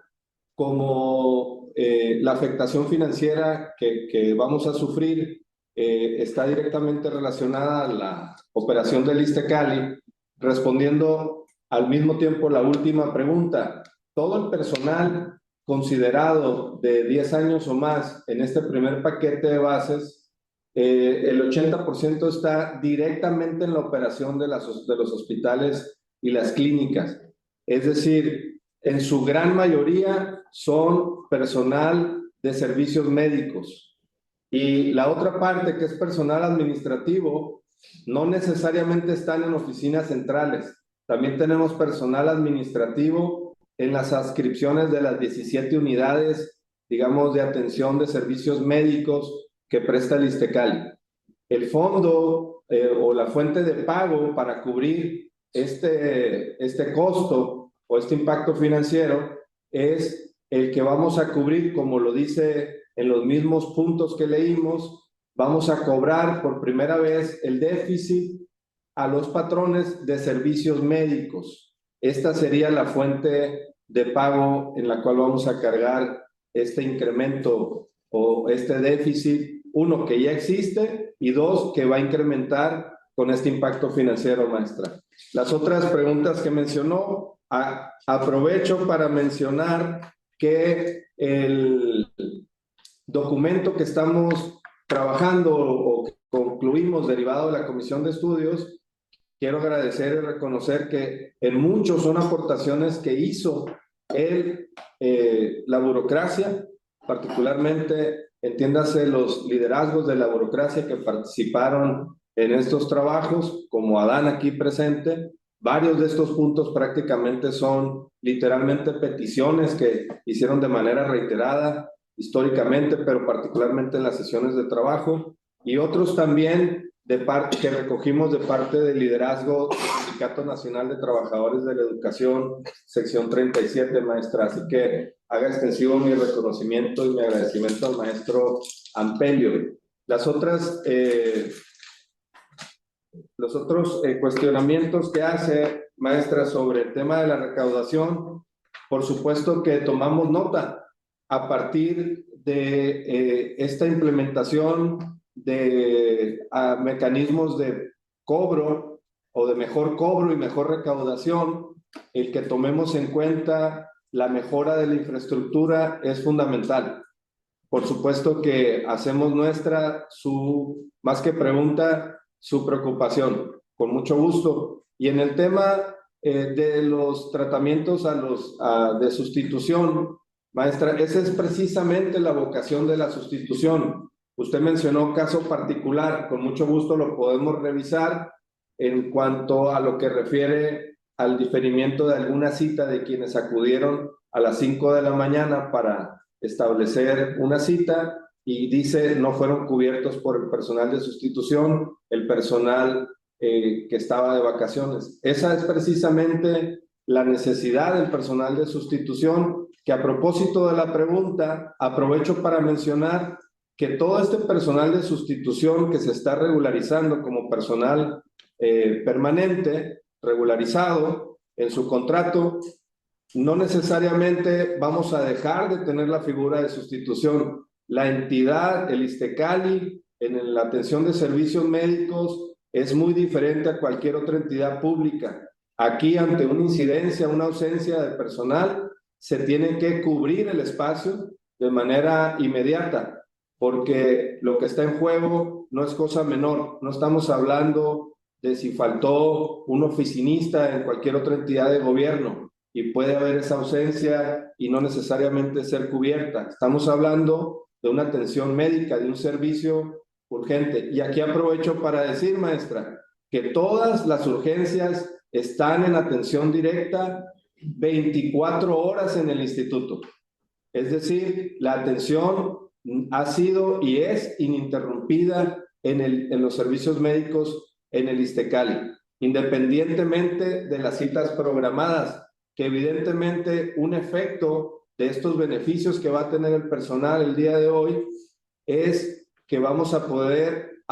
como la afectación financiera que vamos a sufrir está directamente relacionada a la operación del Iztecali. Respondiendo al mismo tiempo la última pregunta, todo el personal considerado de 10 años o más en este primer paquete de bases, el 80% está directamente en la operación de los hospitales y las clínicas. Es decir, en su gran mayoría son personal de servicios médicos. Y la otra parte, que es personal administrativo, no necesariamente están en oficinas centrales. También tenemos personal administrativo en las adscripciones de las 17 unidades, digamos, de atención de servicios médicos que presta el Iztecali. El fondo o la fuente de pago para cubrir este costo o este impacto financiero es el que vamos a cubrir, como lo dice en los mismos puntos que leímos, vamos a cobrar por primera vez el déficit a los patrones de servicios médicos. Esta sería la fuente de pago en la cual vamos a cargar este incremento o este déficit, uno que ya existe y dos que va a incrementar con este impacto financiero, maestra. Las otras preguntas que mencionó, aprovecho para mencionar que el documento que estamos trabajando o que concluimos derivado de la comisión de estudios, quiero agradecer y reconocer que en muchos son aportaciones que hizo la burocracia, particularmente, entiéndase, los liderazgos de la burocracia que participaron en estos trabajos, como Adán aquí presente. Varios de estos puntos prácticamente son literalmente peticiones que hicieron de manera reiterada históricamente, pero particularmente en las sesiones de trabajo, y otros también que recogimos de parte del liderazgo del Sindicato Nacional de Trabajadores de la Educación, sección 37, maestra. Así que haga extensivo mi reconocimiento y mi agradecimiento al maestro Ampelio. Los otros cuestionamientos que hace, maestra, sobre el tema de la recaudación, por supuesto que tomamos nota a partir de esta implementación de mecanismos de cobro o de mejor cobro y mejor recaudación. El que tomemos en cuenta la mejora de la infraestructura es fundamental. Por supuesto que hacemos nuestra más que pregunta, su preocupación, con mucho gusto. Y en el tema de los tratamientos de sustitución, maestra, esa es precisamente la vocación de la sustitución. Usted mencionó caso particular, con mucho gusto lo podemos revisar en cuanto a lo que refiere al diferimiento de alguna cita de quienes acudieron a las 5 de la mañana para establecer una cita y dice no fueron cubiertos por el personal de sustitución, el personal que estaba de vacaciones. Esa es precisamente la necesidad del personal de sustitución, que a propósito de la pregunta, aprovecho para mencionar que todo este personal de sustitución que se está regularizando como personal permanente, regularizado en su contrato, no necesariamente vamos a dejar de tener la figura de sustitución. La entidad, el ISTECALI, en la atención de servicios médicos, es muy diferente a cualquier otra entidad pública. Aquí, ante una incidencia, una ausencia de personal, se tiene que cubrir el espacio de manera inmediata, porque lo que está en juego no es cosa menor. No estamos hablando de si faltó un oficinista en cualquier otra entidad de gobierno y puede haber esa ausencia y no necesariamente ser cubierta. Estamos hablando de una atención médica, de un servicio urgente. Y aquí aprovecho para decir, maestra, que todas las urgencias están en atención directa 24 horas en el instituto. Es decir, la atención ha sido y es ininterrumpida en los servicios médicos en el ISTECALI, independientemente de las citas programadas, que evidentemente un efecto de estos beneficios que va a tener el personal el día de hoy es que vamos a poder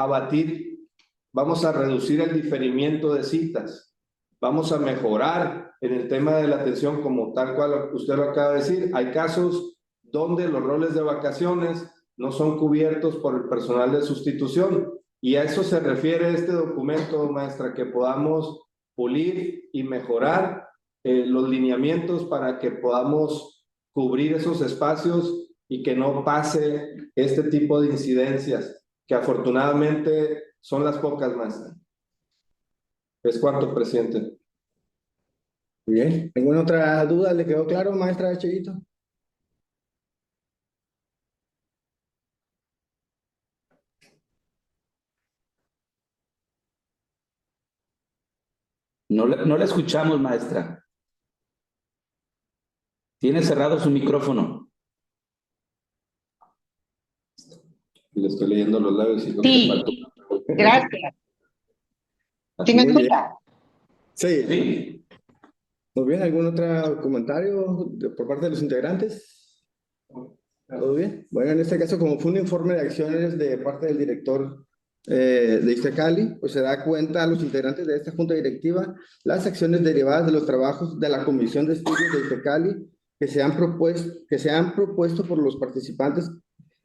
vamos a reducir el diferimiento de citas, vamos a mejorar en el tema de la atención como tal cual usted lo acaba de decir. Hay casos donde los roles de vacaciones no son cubiertos por el personal de sustitución, y a eso se refiere este documento, maestra, que podamos pulir y mejorar los lineamientos para que podamos cubrir esos espacios y que no pase este tipo de incidencias, que afortunadamente son las pocas, maestra. ¿Es cuánto, presidente? Bien. ¿Alguna otra duda? ¿Le quedó claro, maestra Cheguito? No le escuchamos, maestra. Tiene cerrado su micrófono. Le estoy leyendo los labios y Sí, gracias. ¿Sí me Muy bien. escucha? Sí. Sí. Muy bien, ¿algún otro comentario por parte de los integrantes? ¿Todo bien? Bueno, en este caso, como fue un informe de acciones de parte del director de Iztacali, pues se da cuenta a los integrantes de esta junta directiva las acciones derivadas de los trabajos de la Comisión de Estudios de Iztacali que se han propuesto por los participantes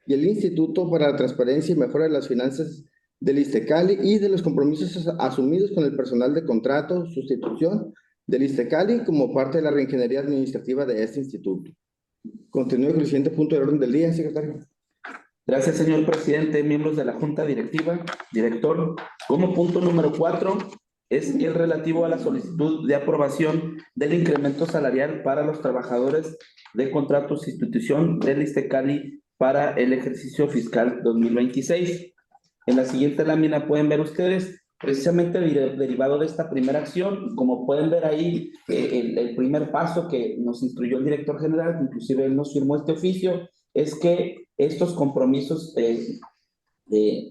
y el Instituto para la Transparencia y Mejora de las Finanzas del Iztacali y de los compromisos asumidos con el personal de contrato, sustitución del Iztacali como parte de la reingeniería administrativa de este instituto. Continúe con el siguiente punto del orden del día, secretario. Gracias, señor presidente, miembros de la Junta Directiva, director. Como punto número 4 es el relativo a la solicitud de aprobación del incremento salarial para los trabajadores de contrato sustitución del Iztacali para el ejercicio fiscal 2026. En la siguiente lámina pueden ver ustedes, precisamente derivado de esta primera acción, como pueden ver ahí, el primer paso que nos instruyó el director general, inclusive él nos firmó este oficio, es que estos compromisos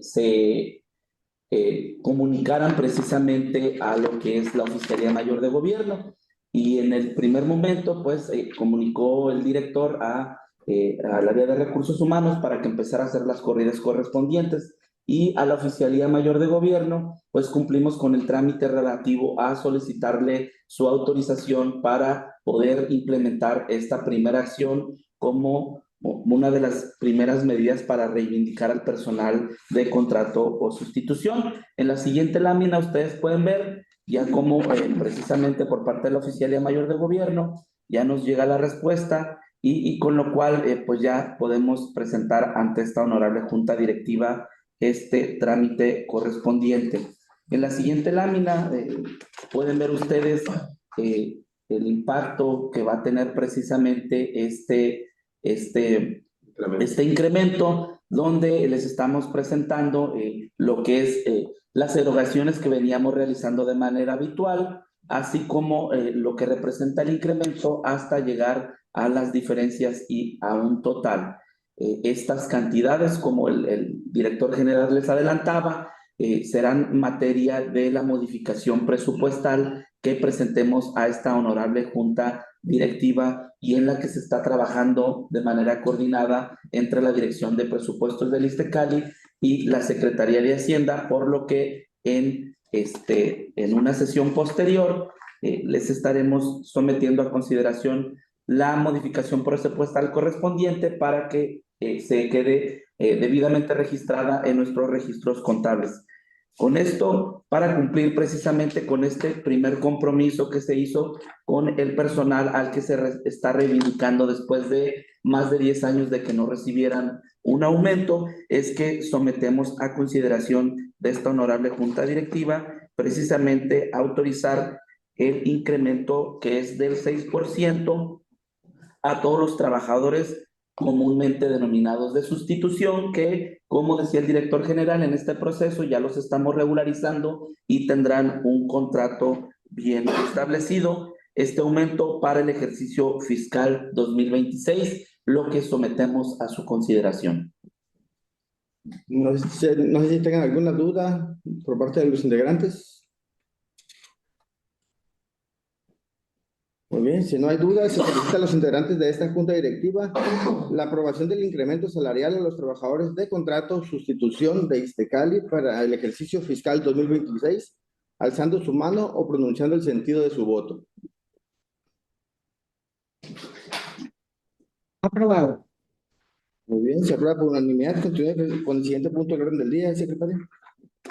se comunicaran precisamente a lo que es la Oficialía Mayor de Gobierno. Y en el primer momento, pues, comunicó el director al área de recursos humanos para que empezara a hacer las corridas correspondientes. Y a la Oficialía Mayor de Gobierno, pues cumplimos con el trámite relativo a solicitarle su autorización para poder implementar esta primera acción como una de las primeras medidas para reivindicar al personal de contrato o sustitución. En la siguiente lámina ustedes pueden ver ya cómo precisamente por parte de la Oficialía Mayor de Gobierno ya nos llega la respuesta y con lo cual pues ya podemos presentar ante esta honorable Junta Directiva este trámite correspondiente. En la siguiente lámina pueden ver ustedes el impacto que va a tener precisamente este incremento, donde les estamos presentando lo que es las erogaciones que veníamos realizando de manera habitual, así como lo que representa el incremento hasta llegar a las diferencias y a un total. Estas cantidades, como el director general les adelantaba, serán materia de la modificación presupuestal que presentemos a esta honorable Junta Directiva y en la que se está trabajando de manera coordinada entre la Dirección de Presupuestos del Iztacali y la Secretaría de Hacienda, por lo que en una sesión posterior les estaremos sometiendo a consideración la modificación presupuestal correspondiente para que se quede debidamente registrada en nuestros registros contables. Con esto, para cumplir precisamente con este primer compromiso que se hizo con el personal al que se está reivindicando después de más de 10 años de que no recibieran un aumento, es que sometemos a consideración de esta honorable Junta Directiva precisamente autorizar el incremento que es del 6% a todos los trabajadores comúnmente denominados de sustitución, que, como decía el director general, en este proceso ya los estamos regularizando y tendrán un contrato bien establecido. Este aumento para el ejercicio fiscal 2026, lo que sometemos a su consideración. No sé si tengan alguna duda por parte de los integrantes. Muy bien, si no hay dudas, se solicita a los integrantes de esta Junta Directiva la aprobación del incremento salarial a los trabajadores de contrato sustitución de Iztacali para el ejercicio fiscal 2026, alzando su mano o pronunciando el sentido de su voto. Aprobado. Muy bien, se aprueba por unanimidad. Continúe con el siguiente punto del orden del día, secretario.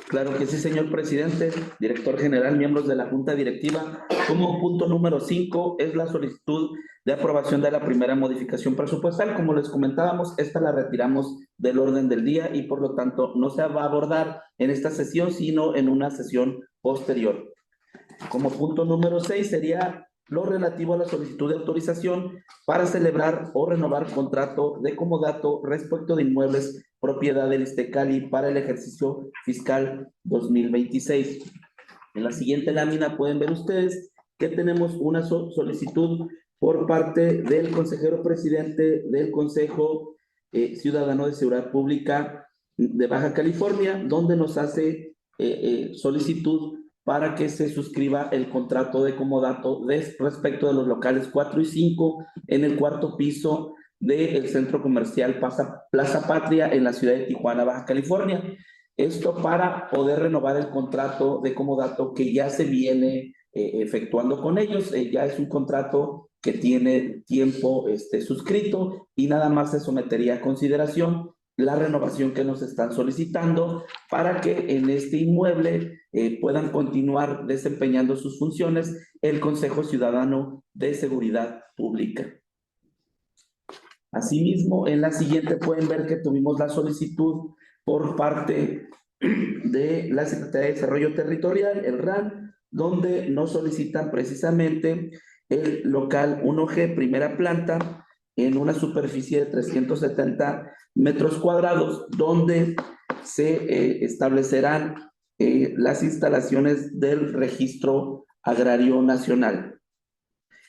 Claro que sí, señor presidente, director general, miembros de la Junta Directiva. Como punto número 5 es la solicitud de aprobación de la primera modificación presupuestal. Como les comentábamos, esta la retiramos del orden del día y por lo tanto no se va a abordar en esta sesión, sino en una sesión posterior. Como punto número 6 sería lo relativo a la solicitud de autorización para celebrar o renovar contrato de comodato respecto de inmuebles propiedad del Iztacali para el ejercicio fiscal 2026. En la siguiente lámina pueden ver ustedes que tenemos una solicitud por parte del consejero presidente del Consejo Ciudadano de Seguridad Pública de Baja California, donde nos hace solicitud para que se suscriba el contrato de comodato respecto de los locales 4 y 5 en el cuarto piso del centro comercial Plaza Patria en la ciudad de Tijuana, Baja California. Esto para poder renovar el contrato de comodato que ya se viene efectuando con ellos. Ya es un contrato que tiene tiempo suscrito y nada más se sometería a consideración la renovación que nos están solicitando para que en este inmueble puedan continuar desempeñando sus funciones el Consejo Ciudadano de Seguridad Pública. Asimismo, en la siguiente pueden ver que tuvimos la solicitud por parte de la Secretaría de Desarrollo Territorial, el RAN, donde nos solicitan precisamente el local 1G, primera planta, en una superficie de 370 metros cuadrados, donde se establecerán las instalaciones del Registro Agrario Nacional.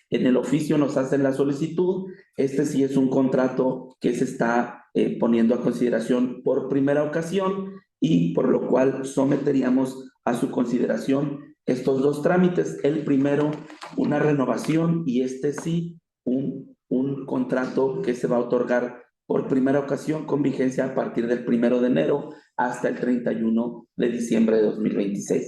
En el oficio nos hacen la solicitud. Este sí es un contrato que se está poniendo a consideración por primera ocasión y por lo cual someteríamos a su consideración estos dos trámites. El primero, una renovación, y este sí, un contrato que se va a otorgar por primera ocasión con vigencia a partir del 1 de enero hasta el 31 de diciembre de 2026.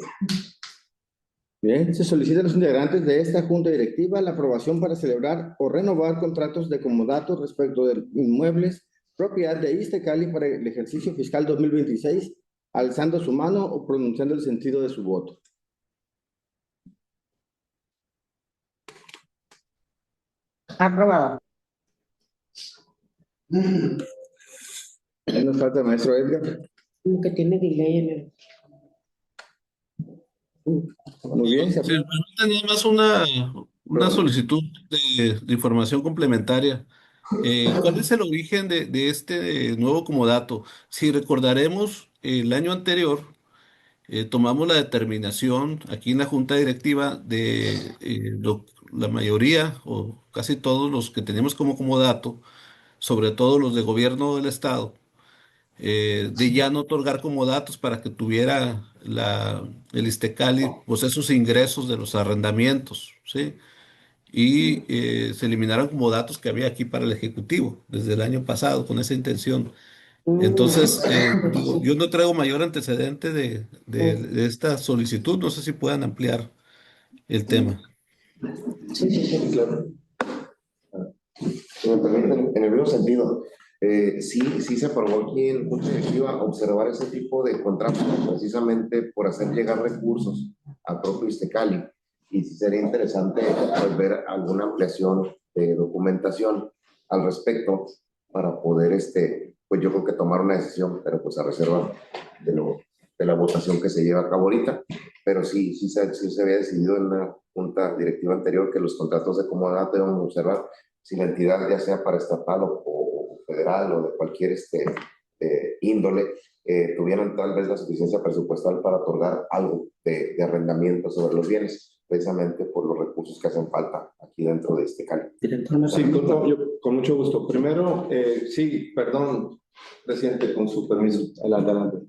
Bien, se solicita a los integrantes de esta junta directiva la aprobación para celebrar o renovar contratos de comodato respecto de inmuebles propiedad de Iztecali para el ejercicio fiscal 2026, alzando su mano o pronunciando el sentido de su voto. Aprobado. Ahí nos falta el maestro Edgar. Como que tiene delay en el... Muy bien. Sí, tenía más una solicitud de información complementaria. ¿Cuál es el origen de este nuevo comodato? Si recordaremos, el año anterior tomamos la determinación aquí en la Junta Directiva de la mayoría o casi todos los que teníamos como comodato, sobre todo los de gobierno del Estado, de ya no otorgar comodatos para que tuviera el Iztecali pues esos ingresos de los arrendamientos, ¿sí? Y se eliminaron comodatos que había aquí para el Ejecutivo desde el año pasado con esa intención. Entonces, digo, yo no traigo mayor antecedente de esta solicitud, no sé si puedan ampliar el tema. Sí, claro. Si me permiten, en el mismo sentido, sí se aprobó aquí en Junta Directiva observar ese tipo de contratos precisamente por hacer llegar recursos al propio Iztecali. Y sí sería interesante pues, ver alguna ampliación de documentación al respecto para poder, pues yo creo que tomar una decisión, pero pues a reserva de la votación que se lleva a cabo ahorita. Pero sí se había decidido en una Junta Directiva anterior que los contratos de comodato deben observar si la entidad, ya sea para estatal o federal o de cualquier índole, tuvieran tal vez la suficiencia presupuestal para otorgar algo de arrendamiento sobre los bienes, precisamente por los recursos que hacen falta aquí dentro de Iztecali. Sí, con mucho gusto. Primero, sí, perdón, presidente, con su permiso. Adelante.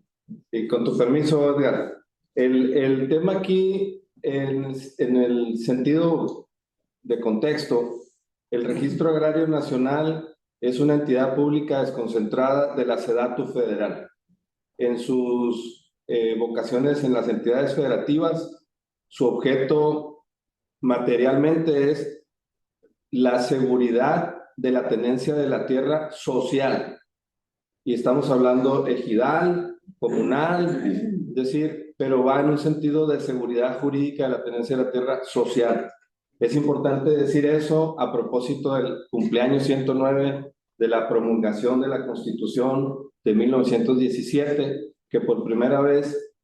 Y con tu permiso, Edgar. El tema aquí, en el sentido de contexto, el Registro Agrario Nacional es una entidad pública desconcentrada de la SEDATU federal. En sus vocaciones en las entidades federativas, su objeto materialmente es la seguridad de la tenencia de la tierra social. Y estamos hablando ejidal, comunal, es decir, pero va en un sentido de seguridad jurídica de la tenencia de la tierra social. Es importante decir eso a propósito del cumpleaños 109 de la promulgación de la Constitución de 1917, que por primera vez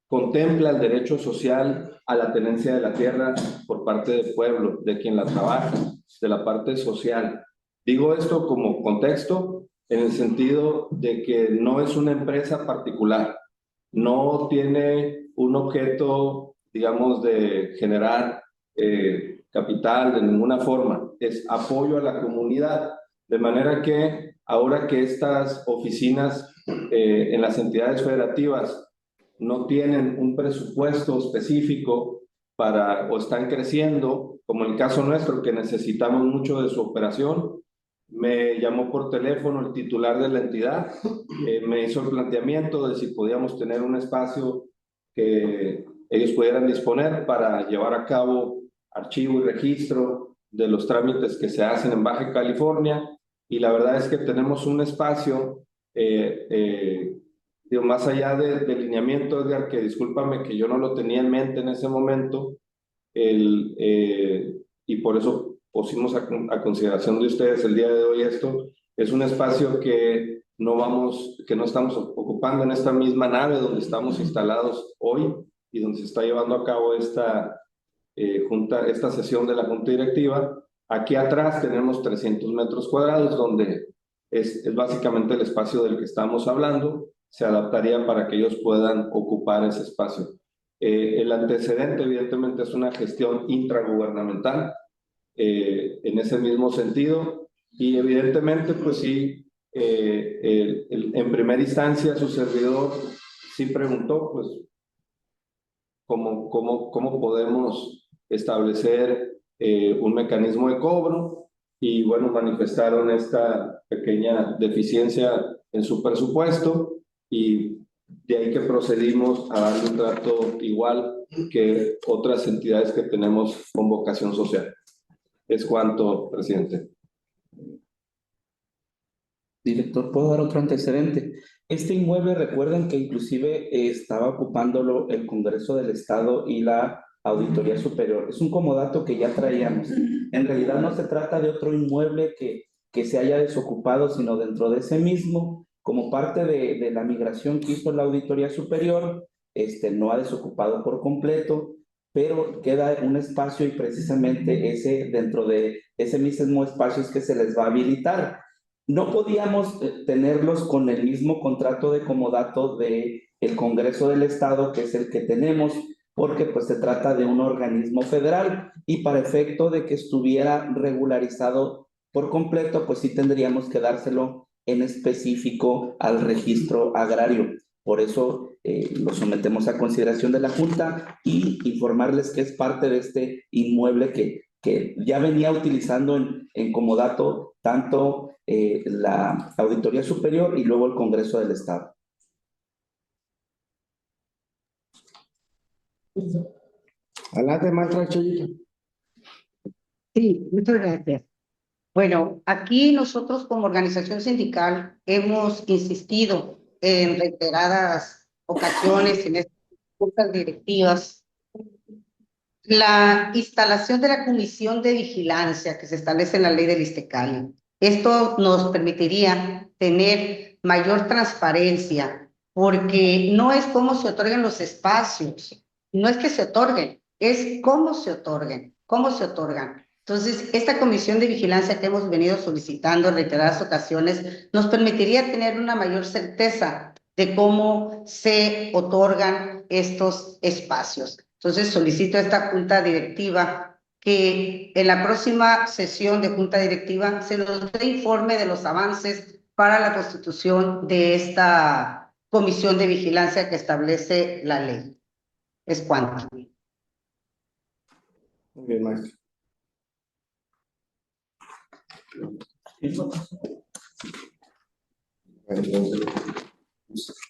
contempla el derecho social a la tenencia de la tierra por parte del pueblo, de quien la trabaja, de la parte social. Digo esto como contexto en el sentido de que no es una empresa particular, no tiene un objeto, digamos, de generar capital de ninguna forma, es apoyo a la comunidad, de manera que ahora que estas oficinas en las entidades federativas no tienen un presupuesto específico para, o están creciendo, como el caso nuestro, que necesitamos mucho de su operación. Me llamó por teléfono el titular de la entidad, me hizo el planteamiento de si podíamos tener un espacio que ellos pudieran disponer para llevar a cabo archivo y registro de los trámites que se hacen en Baja California. Y la verdad es que tenemos un espacio, digo, más allá de lineamiento, Edgar, que discúlpame que yo no lo tenía en mente en ese momento, y por eso pusimos a consideración de ustedes el día de hoy esto. Es un espacio que no estamos ocupando en esta misma nave donde estamos instalados hoy y donde se está llevando a cabo esta sesión de la Junta Directiva. Aquí atrás tenemos 300 metros cuadrados, donde es básicamente el espacio del que estamos hablando. Se adaptaría para que ellos puedan ocupar ese espacio. El antecedente, evidentemente, es una gestión intragubernamental en ese mismo sentido, y evidentemente, pues sí, en primera instancia su servidor sí preguntó, pues, cómo podemos establecer un mecanismo de cobro, y bueno, manifestaron esta pequeña deficiencia en su presupuesto, y de ahí que procedimos a darle un trato igual que otras entidades que tenemos con vocación social. Es cuanto, presidente. Director, ¿puedo dar otro antecedente? Este inmueble, recuerden que inclusive estaba ocupándolo el Congreso del Estado y la Auditoría Superior. Es un comodato que ya traíamos. En realidad no se trata de otro inmueble que se haya desocupado, sino dentro de ese mismo, como parte de la migración que hizo la Auditoría Superior, no ha desocupado por completo, pero queda un espacio y precisamente dentro de ese mismo espacio es que se les va a habilitar. No podíamos tenerlos con el mismo contrato de comodato de el Congreso del Estado, que es el que tenemos, porque pues se trata de un organismo federal y para efecto de que estuviera regularizado por completo, pues sí tendríamos que dárselo en específico al registro agrario. Por eso lo sometemos a consideración de la Junta y informarles que es parte de este inmueble que ya venía utilizando en comodato tanto la Auditoría Superior y luego el Congreso del Estado. Adelante, maestra Chuyito. Sí, muchas gracias. Bueno, aquí nosotros como organización sindical hemos insistido en reiteradas ocasiones en estas juntas directivas la instalación de la comisión de vigilancia que se establece en la ley del ISTECALI. Esto nos permitiría tener mayor transparencia, porque no es cómo se otorguen los espacios, no es que se otorguen, es cómo se otorguen, cómo se otorgan. Entonces, esta comisión de vigilancia que hemos venido solicitando en reiteradas ocasiones nos permitiría tener una mayor certeza de cómo se otorgan estos espacios. Entonces solicito a esta junta directiva que en la próxima sesión de junta directiva se nos dé informe de los avances para la constitución de esta comisión de vigilancia que establece la ley. Es cuanto. Muy bien, maestro.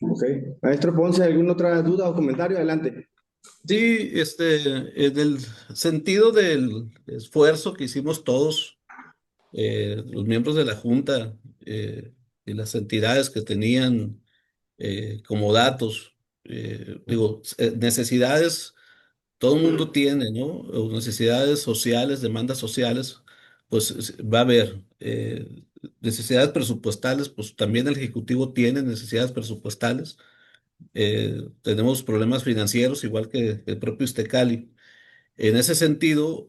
Ok. Maestro Ponce, ¿alguna otra duda o comentario? Adelante. Sí, en el sentido del esfuerzo que hicimos todos, los miembros de la Junta y las entidades que tenían como datos, digo, necesidades, todo el mundo tiene, ¿no? O necesidades sociales, demandas sociales, pues va a haber necesidades presupuestales, pues también el Ejecutivo tiene necesidades presupuestales. Tenemos problemas financieros, igual que el propio Iztecali. En ese sentido,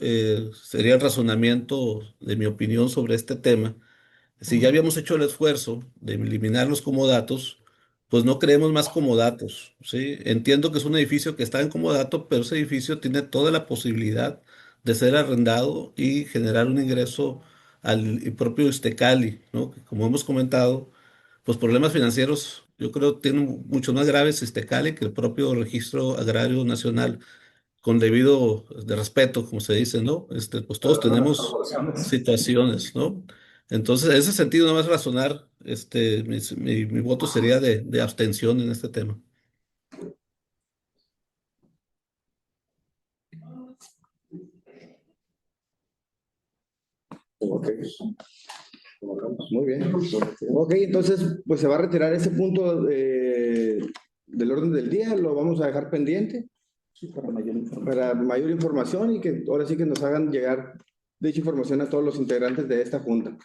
sería el razonamiento de mi opinión sobre este tema. Si ya habíamos hecho el esfuerzo de eliminar los comodatos, pues no creemos más comodatos, ¿sí? Entiendo que es un edificio que está en comodato, pero ese edificio tiene toda la posibilidad de ser arrendado y generar un ingreso al propio Iztecali, ¿no? Que como hemos comentado, pues problemas financieros Yo creo que tiene mucho más graves Iztecali que el propio Registro Agrario Nacional, con debido de respeto, como se dice, ¿no? Pues todos tenemos situaciones, ¿no? Entonces, en ese sentido, no más razonar, mi voto sería de abstención en este tema. Ok. Muy bien. Ok, entonces, pues se va a retirar ese punto del orden del día, lo vamos a dejar pendiente Sí, para mayor información. para mayor información y que ahora sí que nos hagan llegar dicha información a todos los integrantes de esta junta.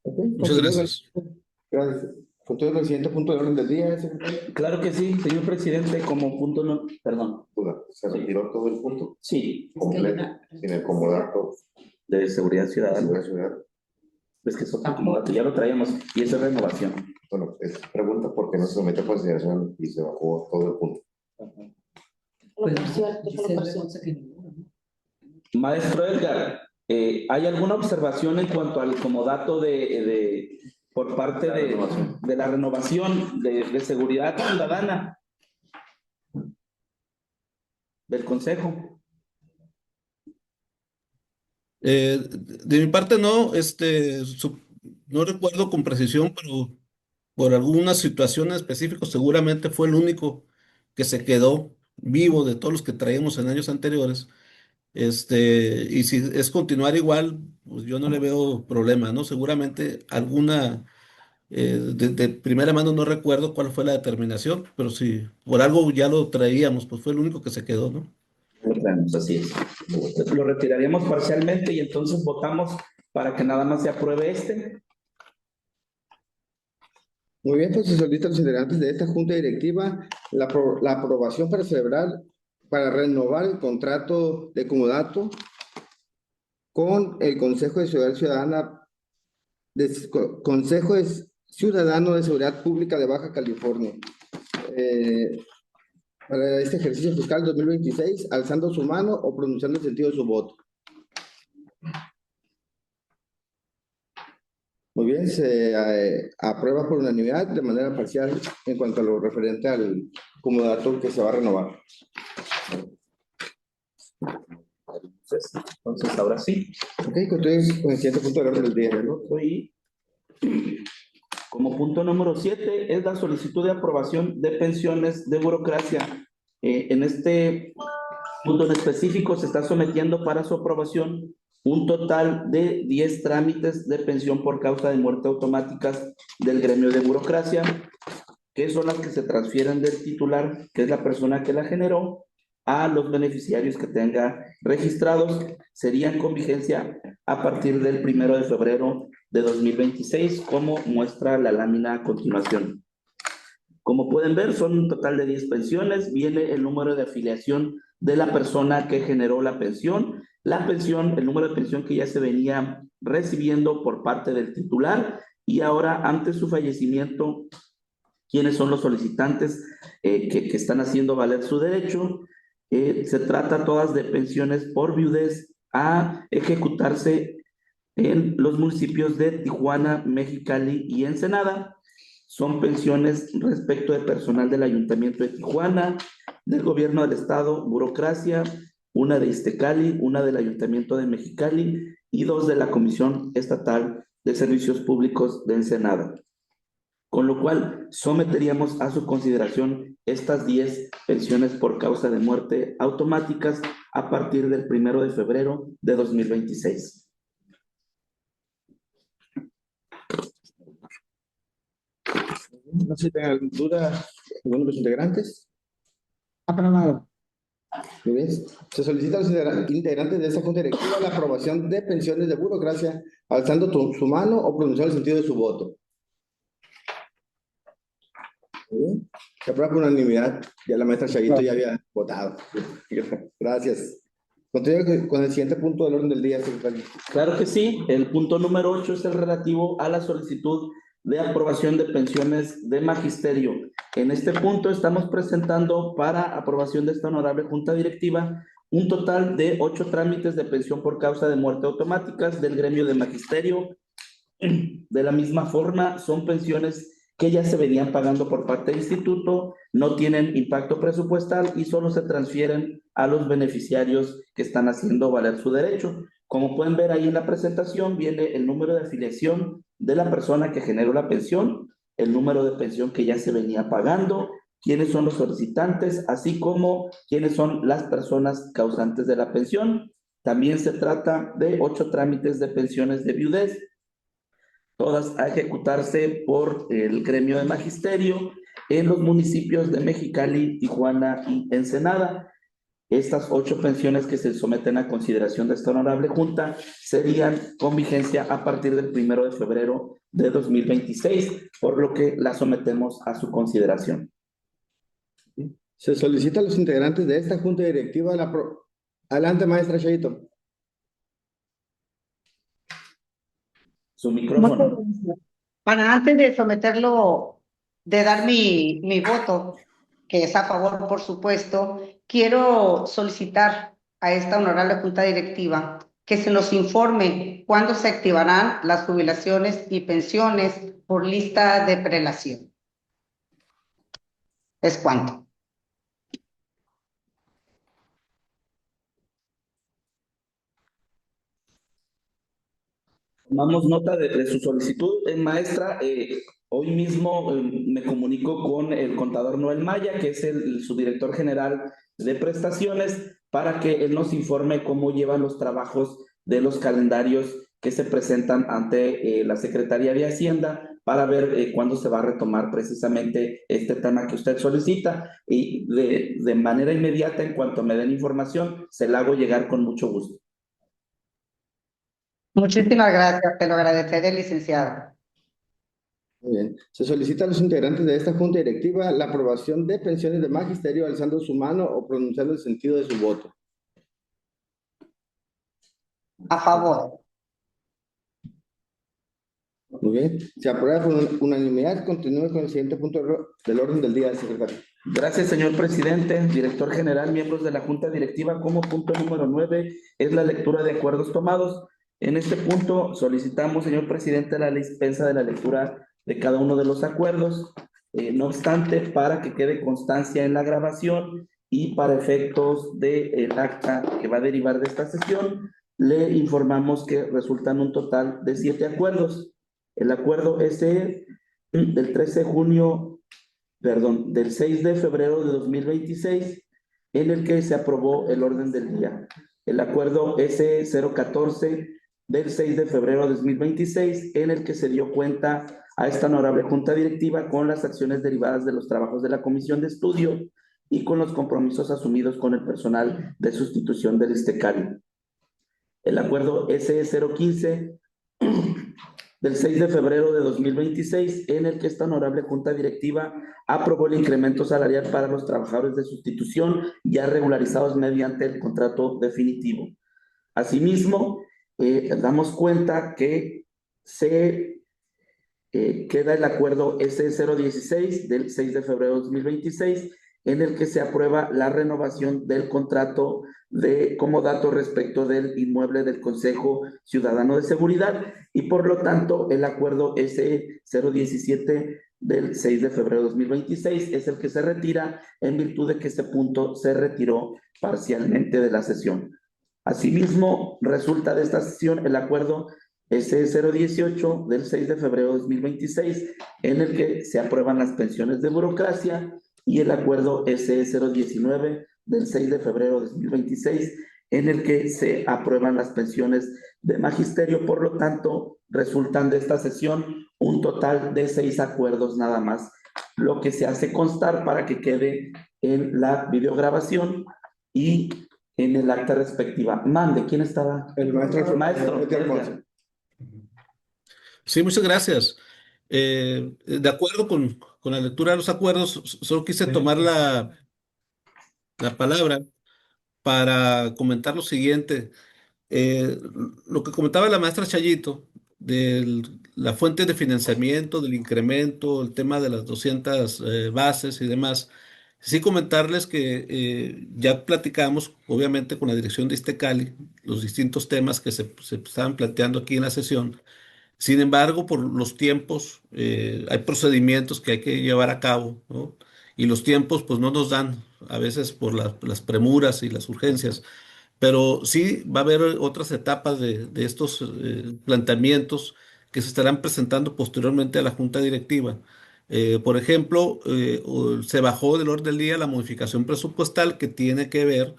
Ok, Muchas gracias. Gracias. Continúo con el siguiente punto del orden del día, secretario. Claro que sí, señor presidente, como punto no, perdón. Duda, ¿se retiró todo el punto Sí, completo sin el comodato de seguridad de ciudadana. seguridad ciudadana? Es que es otro comodato, ya lo traíamos y esa es renovación. Bueno, es pregunta porque no se sometió a consideración y se bajó todo el punto. Maestro Edgar, ¿hay alguna observación en cuanto al comodato por parte de la renovación de seguridad ciudadana del Consejo? De mi parte no, no recuerdo con precisión, pero por alguna situación específica seguramente fue el único que se quedó vivo de todos los que traíamos en años anteriores. Y si es continuar igual, pues yo no le veo problema, ¿no? Seguramente alguna, de primera mano no recuerdo cuál fue la determinación, pero si por algo ya lo traíamos, pues fue el único que se quedó, ¿no? Lo traemos, así es. Lo retiraríamos parcialmente y entonces votamos para que nada más se apruebe este. Muy bien, pues se solicita a los integrantes de esta junta directiva la aprobación para renovar el contrato de comodato con el Consejo de Seguridad Ciudadana, Consejo Ciudadano de Seguridad Pública de Baja California, para este ejercicio fiscal 2026, alzando su mano o pronunciando el sentido de su voto. Muy bien, se aprueba por unanimidad de manera parcial en cuanto a lo referente al comodato que se va a renovar. Entonces, ahora sí. Ok, continúen con el siguiente punto del orden del día, ¿no? Y como punto número 7 es la solicitud de aprobación de pensiones de burocracia. En este punto en específico se está sometiendo para su aprobación un total de 10 trámites de pensión por causa de muerte automáticas del gremio de burocracia, que son las que se transfieren del titular, que es la persona que la generó, a los beneficiarios que tenga registrados. Serían con vigencia a partir del 1 de febrero de 2026, como muestra la lámina a continuación. Como pueden ver, son un total de 10 pensiones. Viene el número de afiliación de la persona que generó la pensión, el número de pensión que ya se venía recibiendo por parte del titular, y ahora, ante su fallecimiento, quiénes son los solicitantes que están haciendo valer su derecho. Se trata todas de pensiones por viudez a ejecutarse en los municipios de Tijuana, Mexicali y Ensenada. Son pensiones respecto de personal del Ayuntamiento de Tijuana, del Gobierno del Estado, burocracia, una de Iztecali, una del Ayuntamiento de Mexicali y 2 de la Comisión Estatal de Servicios Públicos de Ensenada. Con lo cual, someteríamos a su consideración estas 10 pensiones por causa de muerte automáticas a partir del 1 de febrero de 2026. No sé si tengan duda alguno de los integrantes. Aprobado. Muy bien. Se solicita a los integrantes de esta junta directiva la aprobación de pensiones de burocracia, alzando su mano o pronunciando el sentido de su voto. Muy bien. Se aprueba por unanimidad. Ya la maestra Chavito ya había votado. Gracias. Continúe con el siguiente punto del orden del día, secretario. Claro que sí. El punto número 8 es el relativo a la solicitud de aprobación de pensiones de magisterio. En este punto estamos presentando para aprobación de esta honorable junta directiva un total de 8 trámites de pensión por causa de muerte automáticas del gremio de magisterio. De la misma forma, son pensiones que ya se venían pagando por parte del instituto, no tienen impacto presupuestal y solo se transfieren a los beneficiarios que están haciendo valer su derecho. Como pueden ver ahí en la presentación, viene el número de afiliación de la persona que generó la pensión, el número de pensión que ya se venía pagando, quiénes son los solicitantes, así como quiénes son las personas causantes de la pensión. También se trata de 8 trámites de pensiones de viudez, todas a ejecutarse por el gremio de magisterio en los municipios de Mexicali, Tijuana y Ensenada. Estas 8 pensiones que se someten a consideración de esta honorable junta serían con vigencia a partir del 1 de febrero de 2026, por lo que las sometemos a su consideración. Se solicita a los integrantes de esta junta directiva Adelante, maestra Chayito. Su micrófono. Para antes de someterlo, de dar mi voto, que es a favor, por supuesto, quiero solicitar a esta honorable junta directiva que se nos informe cuándo se activarán las jubilaciones y pensiones por lista de prelación. ¿Es cuánto? Tomamos nota de su solicitud, maestra. Hoy mismo me comunico con el contador Noel Maya, que es el subdirector general de prestaciones, para que él nos informe cómo llevan los trabajos de los calendarios que se presentan ante la Secretaría de Hacienda, para ver cuándo se va a retomar precisamente este tema que usted solicita. Y de manera inmediata, en cuanto me den información, se la hago llegar con mucho gusto. Muchísimas gracias, te lo agradeceré, licenciado. Muy bien. Se solicita a los integrantes de esta junta directiva la aprobación de pensiones de magisterio alzando su mano o pronunciando el sentido de su voto. A favor. Muy bien. Se aprueba por unanimidad. Continúe con el siguiente punto del orden del día, secretario. Gracias, señor presidente, director general, miembros de la junta directiva. Como punto número 9 es la lectura de acuerdos tomados. En este punto solicitamos, señor presidente, la dispensa de la lectura de cada uno de los acuerdos. No obstante, para que quede constancia en la grabación y para efectos del acta que va a derivar de esta sesión, le informamos que resultan un total de 7 acuerdos. El acuerdo SE del 13 de junio, perdón, del 6 de febrero de 2026, en el que se aprobó el orden del día. El acuerdo SE 014 del 6 de febrero de 2026, en el que se dio cuenta a esta honorable junta directiva con las acciones derivadas de los trabajos de la comisión de estudio y con los compromisos asumidos con el personal de sustitución del ISTECARI. El acuerdo SE 015 del 6 de febrero de 2026, en el que esta honorable junta directiva aprobó el incremento salarial para los trabajadores de sustitución ya regularizados mediante el contrato definitivo. Asimismo, damos cuenta que se queda el acuerdo S016 del 6 de febrero de 2026, en el que se aprueba la renovación del contrato de comodato respecto del inmueble del Consejo Ciudadano de Seguridad, y por lo tanto el acuerdo S017 del 6 de febrero de 2026 es el que se retira, en virtud de que este punto se retiró parcialmente de la sesión. Asimismo, resulta de esta sesión el acuerdo S018 del 6 de febrero de 2026, en el que se aprueban las pensiones de burocracia, y el acuerdo S019 del 6 de febrero de 2026, en el que se aprueban las pensiones de magisterio. Por lo tanto, resultan de esta sesión un total de 6 acuerdos nada más, lo que se hace constar para que quede en la videograbación y en el acta respectiva. Mande, ¿quién estaba? El maestro. Maestro. Sí, muchas gracias. De acuerdo con la lectura de los acuerdos, solo quise tomar la palabra para comentar lo siguiente. Eh, lo que comentaba la maestra Chayito, de la fuente de financiamiento, del incremento, el tema de las 200 bases y demás. Sí comentarles que ya platicamos, obviamente, con la dirección de Iztecali, los distintos temas que se estaban planteando aquí en la sesión. Sin embargo, por los tiempos, hay procedimientos que hay que llevar a cabo, ¿no? Y los tiempos pues no nos dan, a veces por las premuras y las urgencias. Pero sí va a haber otras etapas de estos planteamientos que se estarán presentando posteriormente a la Junta Directiva. Por ejemplo, se bajó del orden del día la modificación presupuestal que tiene que ver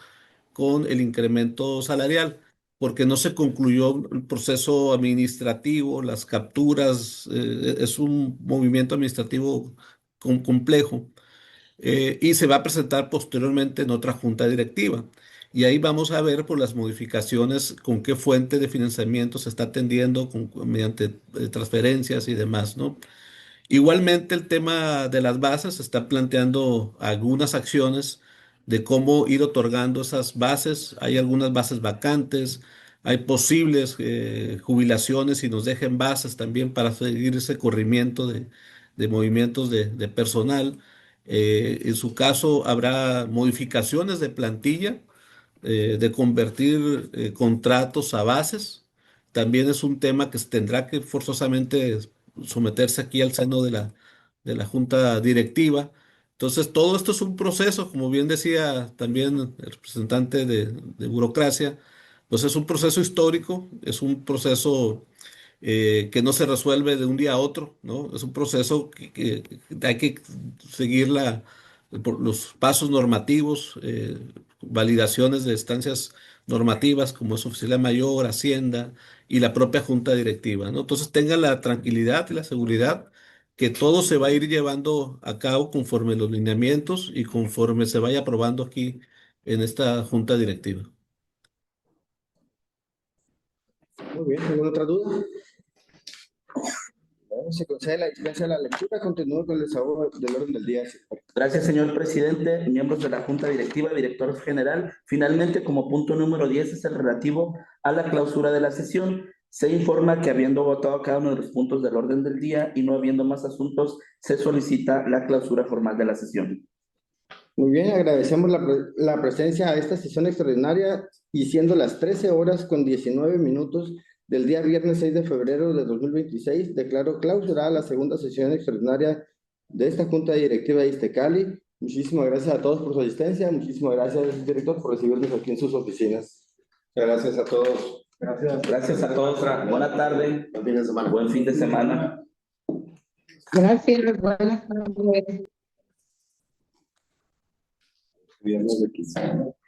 con el incremento salarial, porque no se concluyó el proceso administrativo, las capturas, es un movimiento administrativo complejo, y se va a presentar posteriormente en otra junta directiva. Y ahí vamos a ver por las modificaciones con qué fuente de financiamiento se está atendiendo mediante transferencias y demás, ¿no? Igualmente el tema de las bases se está planteando algunas acciones de cómo ir otorgando esas bases. Hay algunas bases vacantes, hay posibles jubilaciones y nos dejen bases también para seguir ese corrimiento de movimientos de personal. En su caso habrá modificaciones de plantilla, de convertir contratos a bases. También es un tema que se tendrá que forzosamente someterse aquí al seno de la junta directiva. Entonces, todo esto es un proceso, como bien decía también el representante de burocracia, pues es un proceso histórico, es un proceso que no se resuelve de un día a otro, ¿no? Es un proceso que hay que seguir por los pasos normativos, validaciones de instancias normativas como es Oficina Mayor, Hacienda y la propia Junta Directiva, ¿no? Entonces tengan la tranquilidad y la seguridad que todo se va a ir llevando a cabo conforme los lineamientos y conforme se vaya aprobando aquí en esta Junta Directiva. Muy bien, ¿alguna otra duda? Bueno, se concede la dispensa de la lectura. Continúo con el desarrollo del orden del día. Gracias, señor presidente, miembros de la Junta Directiva, director general. Finalmente, como punto número 10 es el relativo a la clausura de la sesión. Se informa que habiendo votado cada uno de los puntos del orden del día y no habiendo más asuntos, se solicita la clausura formal de la sesión. Muy bien, agradecemos la presencia a esta sesión extraordinaria y siendo las 13:19 del día viernes 6 de febrero de 2026, declaro clausurada la segunda sesión extraordinaria de esta Junta Directiva de Iztecali. Muchísimas gracias a todos por su asistencia. Muchísimas gracias, director, por recibirnos aquí en sus oficinas. Gracias a todos. Gracias. Gracias a todos. Buena tarde. Buen fin de semana. Buen fin de semana. Gracias, buenas tardes. Viernes de 15.